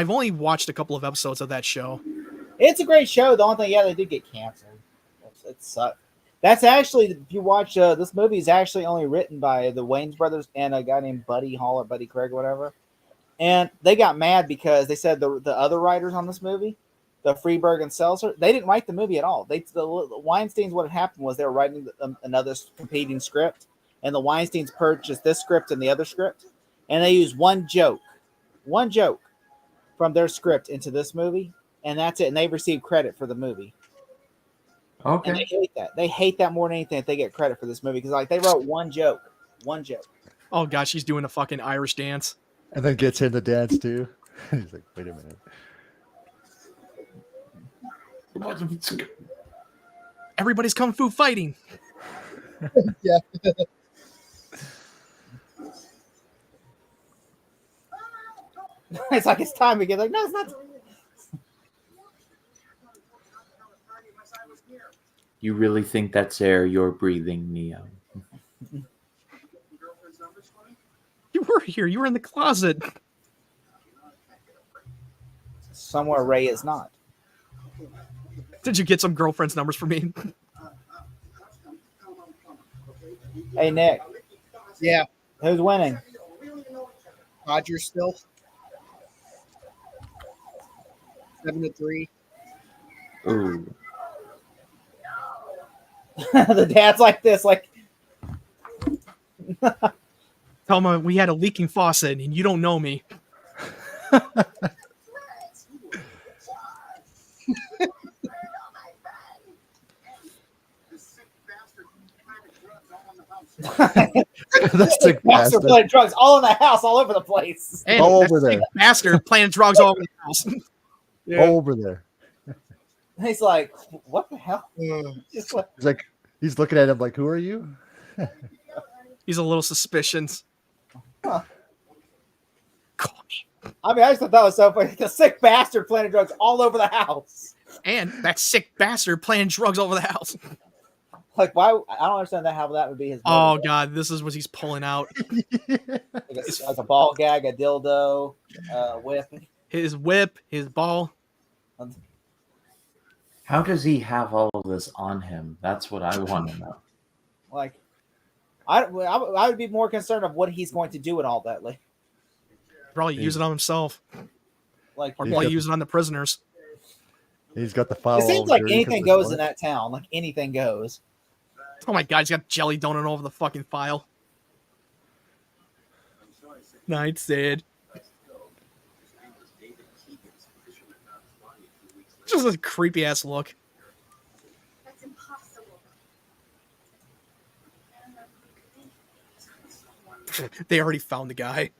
only watched a couple of episodes of that show. It's a great show. The only thing, they did get canceled. It sucked. That's actually, if you watch this movie, is actually only written by the Wayans Brothers and a guy named Buddy Hall or Buddy Craig or whatever. And they got mad because they said the other writers on this movie, the Freeberg and Seltzer, they didn't write the movie at all. The Weinsteins, what had happened was they were writing another competing script, and the Weinsteins purchased this script and the other script, and they used one joke from their script into this movie, and that's it. And they received credit for the movie. Okay. And they hate that. They hate that more than anything if they get credit for this movie because like they wrote one joke. Oh gosh, she's doing a fucking Irish dance. And then gets in the dance too. He's like, wait a minute. Everybody's kung fu fighting. Yeah. It's like it's time again. Like, no, it's not. You really think that's air you're breathing, Neo? You were here. You were in the closet. Somewhere Ray is not. Did you get some girlfriend's numbers for me? Hey, Nick. Yeah, Who's winning? Roger still 7-3. Ooh. The dad's like this, like. Tell him we had a leaking faucet and you don't know me. The sick Bastard bastard. playing drugs all in the house, all over the place. And All that over sick there. bastard playing drugs all over the house. Over there. He's like, what the hell? Just like, He's like, he's looking at him like, who are you? He's a little suspicious. Huh. Call me. I mean, I just thought that was so funny. The sick bastard playing drugs all over the house. And that sick bastard playing drugs all over the house. Like, why? I don't understand how that would be his. Oh motive. god, this is what he's pulling out. Like a ball gag, a dildo, whip. His whip, his ball. How does he have all of this on him? That's what I want to know. Like, I would be more concerned of what he's going to do and all that. Like, Probably use it on himself, like or He's probably got use it on the prisoners. He's got the it file. seems all like dirty 'cause anything of his goes blood. in that town. Like anything goes. Oh my god, he's got jelly donut over the fucking file. Night, Sid. Just a creepy ass look. That's impossible. They already found the guy.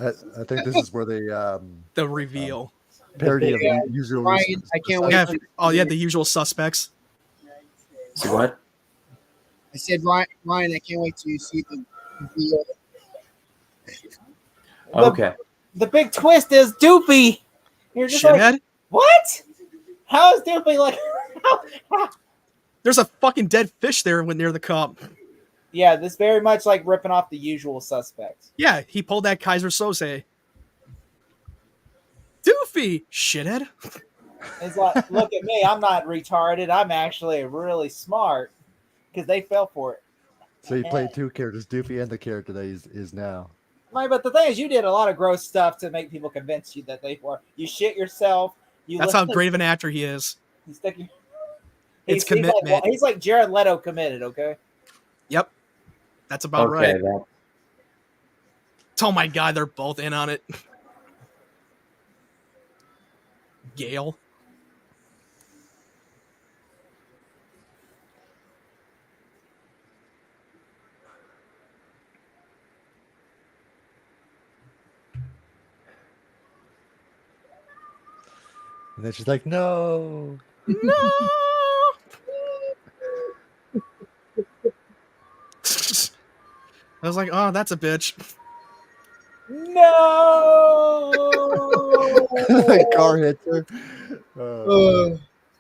I think this is where they The reveal. parody of Yeah. the usual. Ryan, I can't wait. Yeah. Oh yeah, the usual suspects. See what? I said, Ryan, I can't wait to see the reveal. Okay. The big twist is Doopy. You're just like, Shithead. what? How is Doopy like? There's a fucking dead fish there when near the cup. Yeah, this very much like ripping off the usual suspects. Yeah, he pulled that Kaiser Sose. Doofy, shithead. It's like, look at me, I'm not retarded. I'm actually really smart because they fell for it. So he played two characters, Doofy and the character that is now. Right, but the thing is, you did a lot of gross stuff to make people convince you that they were. You shit yourself. That's how great of an actor he is. You stick your, It's he's like, commitment. he's like Jared Leto committed. Okay. Yep. That's about Okay. right. Oh my god, they're both in on it. Gale. And then she's like, no. No. I was like, oh, that's a bitch. No. The car hits her.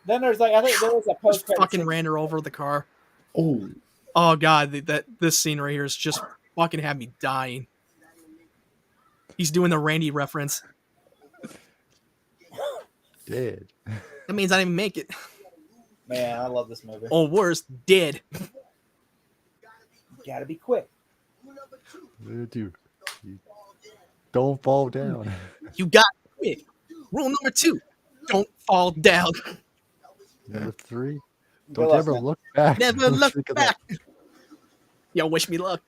Then there's like, I think there was a Just post fucking ran her over the car. Oh, Oh god, this scene right here is just fucking had me dying. He's doing the Randy reference. Dead. That means I didn't make it. Man, I love this movie. Or worse, dead. You gotta be quick. Dude, don't fall down. You got it. Rule number 2: don't fall down. Number 3, Good don't luck, ever man. look back. Never look Think of that. back. Yo, wish me luck.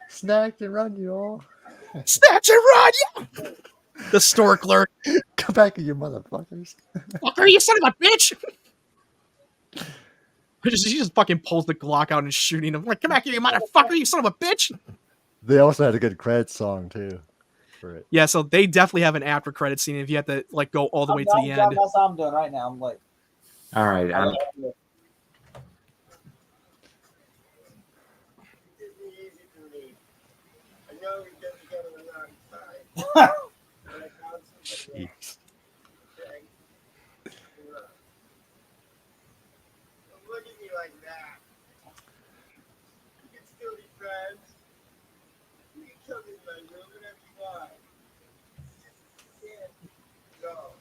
Snack and run, you all. Snatch and run, yeah. The store clerk. Come back, you motherfuckers. Fucker, you son of a bitch. She just fucking pulls the Glock out and shooting him. Like, come back here, you motherfucker, you son of a bitch. They also had a good credit song too for it. Yeah, so they definitely have an after credit scene if you have to like go all the way to the end. That's what I'm doing right now. I'm like, all right. Jeez. Look at me like that. We can still be friends. You can come in my room whenever you want. No.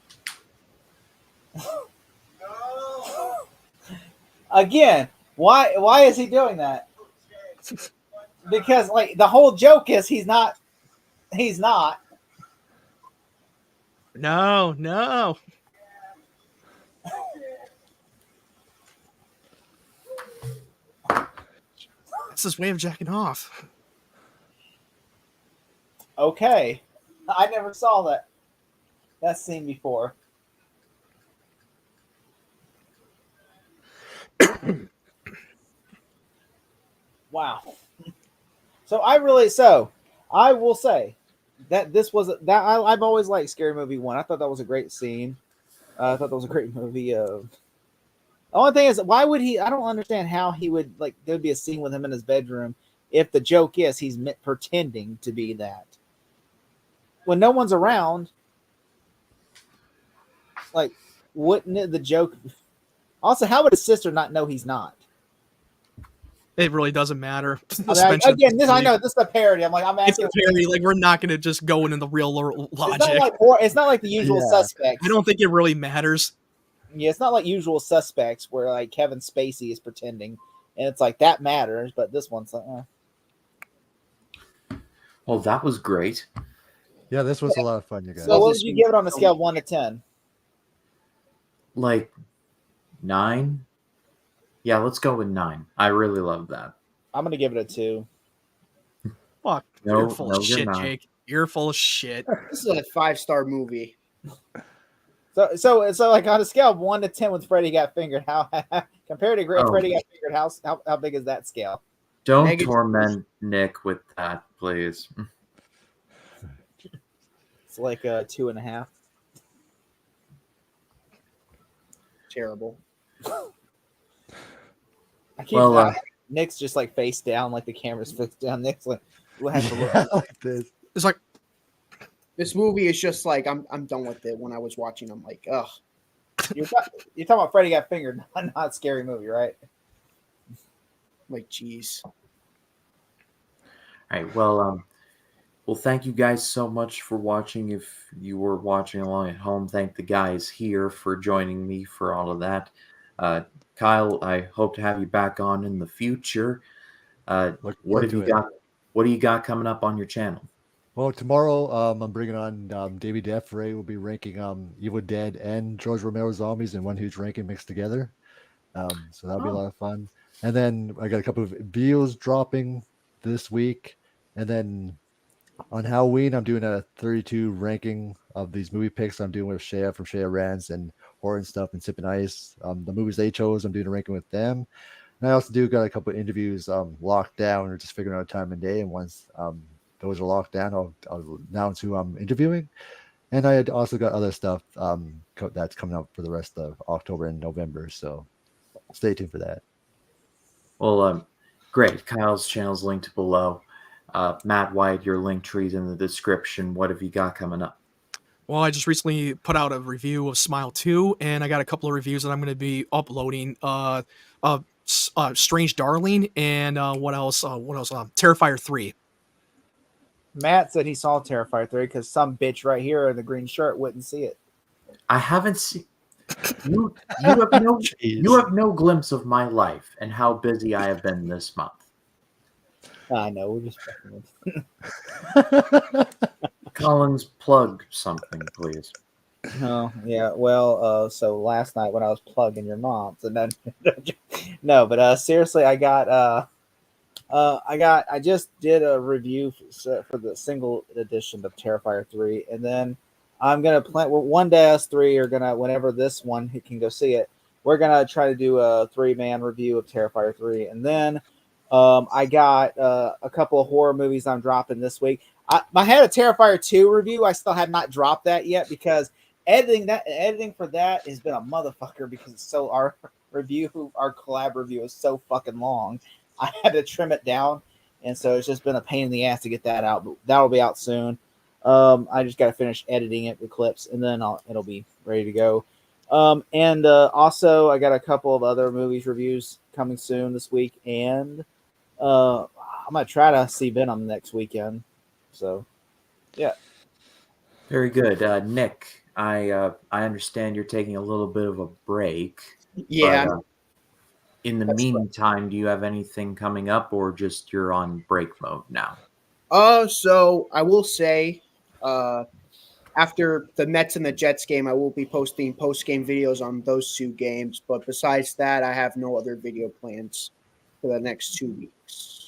No. again, why is he doing that? Because like the whole joke is he's not. No, no. That's his way of jacking off. Okay, I never saw that scene before. Wow. So I will say that this was that I've always liked Scary Movie 1. I thought that was a great scene. I thought that was a great movie. The only thing is, why would he? I don't understand how he would like. There'd be a scene with him in his bedroom if the joke is he's pretending to be that when no one's around. Like, wouldn't the joke? Also, how would his sister not know he's not? It really doesn't matter. Again, I know this is a parody. I'm It's asking. a parody. Like, we're not going to just go into the real logic. It's not like the usual suspects. I don't think it really matters. Yeah, it's not like usual suspects where like Kevin Spacey is pretending, and it's like that matters. But this one's like, Well, that was great. Yeah, this was a lot of fun, you guys. So, what would you give it on a scale of 1 to 10? Like 9. Yeah, let's go with 9. I really love that. I'm gonna give it a 2. Fuck, you're full of shit, Jake. You're full of shit. This is a 5-star movie. So like on a scale of 1 to 10 with Freddy Got Fingered, how compared to Freddy Got Fingered, how big is that scale? Don't torment Nick with that, please. It's like a 2.5. Terrible. Nick's just like face down, like the camera's face down. Nick's like, we'll have to look like this. It's like, this movie is just like I'm done with it. When I was watching, I'm like, ugh. You're talking about Freddy Got Fingered, not Scary Movie, right? Like, geez. All right. Well, thank you guys so much for watching. If you were watching along at home, thank the guys here for joining me for all of that. Kyle, I hope to have you back on in the future. What have you got? What do you got coming up on your channel? Well, tomorrow I'm bringing on David Defray. Will be ranking Evil Dead and George Romero zombies in one huge ranking mixed together. So that'll be a lot of fun. And then I got a couple of videos dropping this week. And then on Halloween, I'm doing a 32 ranking of these movie picks I'm doing with Shea from Shea Rants and Horror and Stuff and Sipping Ice. The movies they chose, I'm doing a ranking with them. And I also got a couple of interviews locked down or just figuring out time and day. And once those are locked down, I'll announce who I'm interviewing. And I had also got other stuff that's coming up for the rest of October and November. So stay tuned for that. Well, great. Kyle's channel is linked below. Matt White, your link tree's in the description. What have you got coming up? Well, I just recently put out a review of Smile 2, and I got a couple of reviews that I'm going to be uploading. Strange Darling, and what else? Terrifier 3. Matt said he saw Terrifier 3 because some bitch right here in the green shirt wouldn't see it. I haven't seen. You have no glimpse of my life and how busy I have been this month. I know, we're just fucking with Collins, plug something, please. Oh, yeah. Well, so last night when I was plugging your mom's, and then no, but seriously, I just did a review for the single edition of Terrifier 3, and then I'm gonna plan. One day us three are gonna, whenever this one can go see it, we're gonna try to do a 3-man review of Terrifier 3, and then I got a couple of horror movies I'm dropping this week. I had a Terrifier 2 review. I still have not dropped that yet because editing for that has been a motherfucker because it's so our collab review is so fucking long. I had to trim it down, and so it's just been a pain in the ass to get that out. But that'll be out soon. I just got to finish editing it with clips, and then it'll be ready to go. And also, I got a couple of other movies reviews coming soon this week, and I'm gonna try to see Venom next weekend. So, yeah. Very good, Nick. I understand you're taking a little bit of a break. Yeah. But, in the meantime, do you have anything coming up, or just you're on break mode now? So I will say, after the Mets and the Jets game, I will be posting post-game videos on those two games. But besides that, I have no other video plans for the next 2 weeks.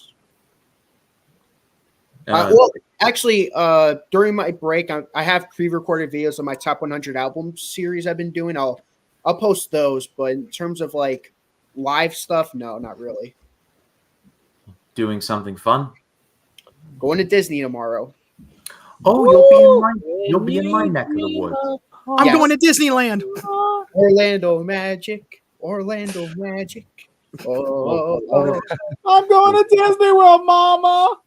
Well, actually, during my break, I have pre-recorded videos of my top 100 albums series I've been doing. I'll post those. But in terms of like live stuff, no, not really. Doing something fun? Going to Disney tomorrow. Oh, you'll be in my neck of the woods. I'm going to Disneyland. Orlando Magic. Oh. I'm going to Disney World, Mama.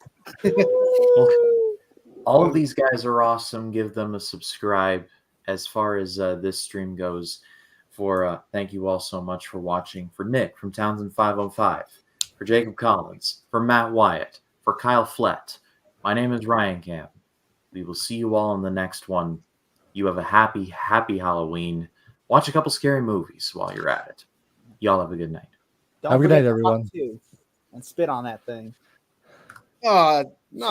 All of these guys are awesome. Give them a subscribe. As far as this stream goes, thank you all so much for watching. For Nick from Townsend 505, For Jacob Collins, for Matt Wyatt, for Kyle Flett, my name is Ryan Camp. We will see you all in the next one. You have a happy, happy Halloween. Watch a couple scary movies while you're at it. Y'all have a good night. Don't Have a good forget night, to everyone. hop too and spit on that thing. No.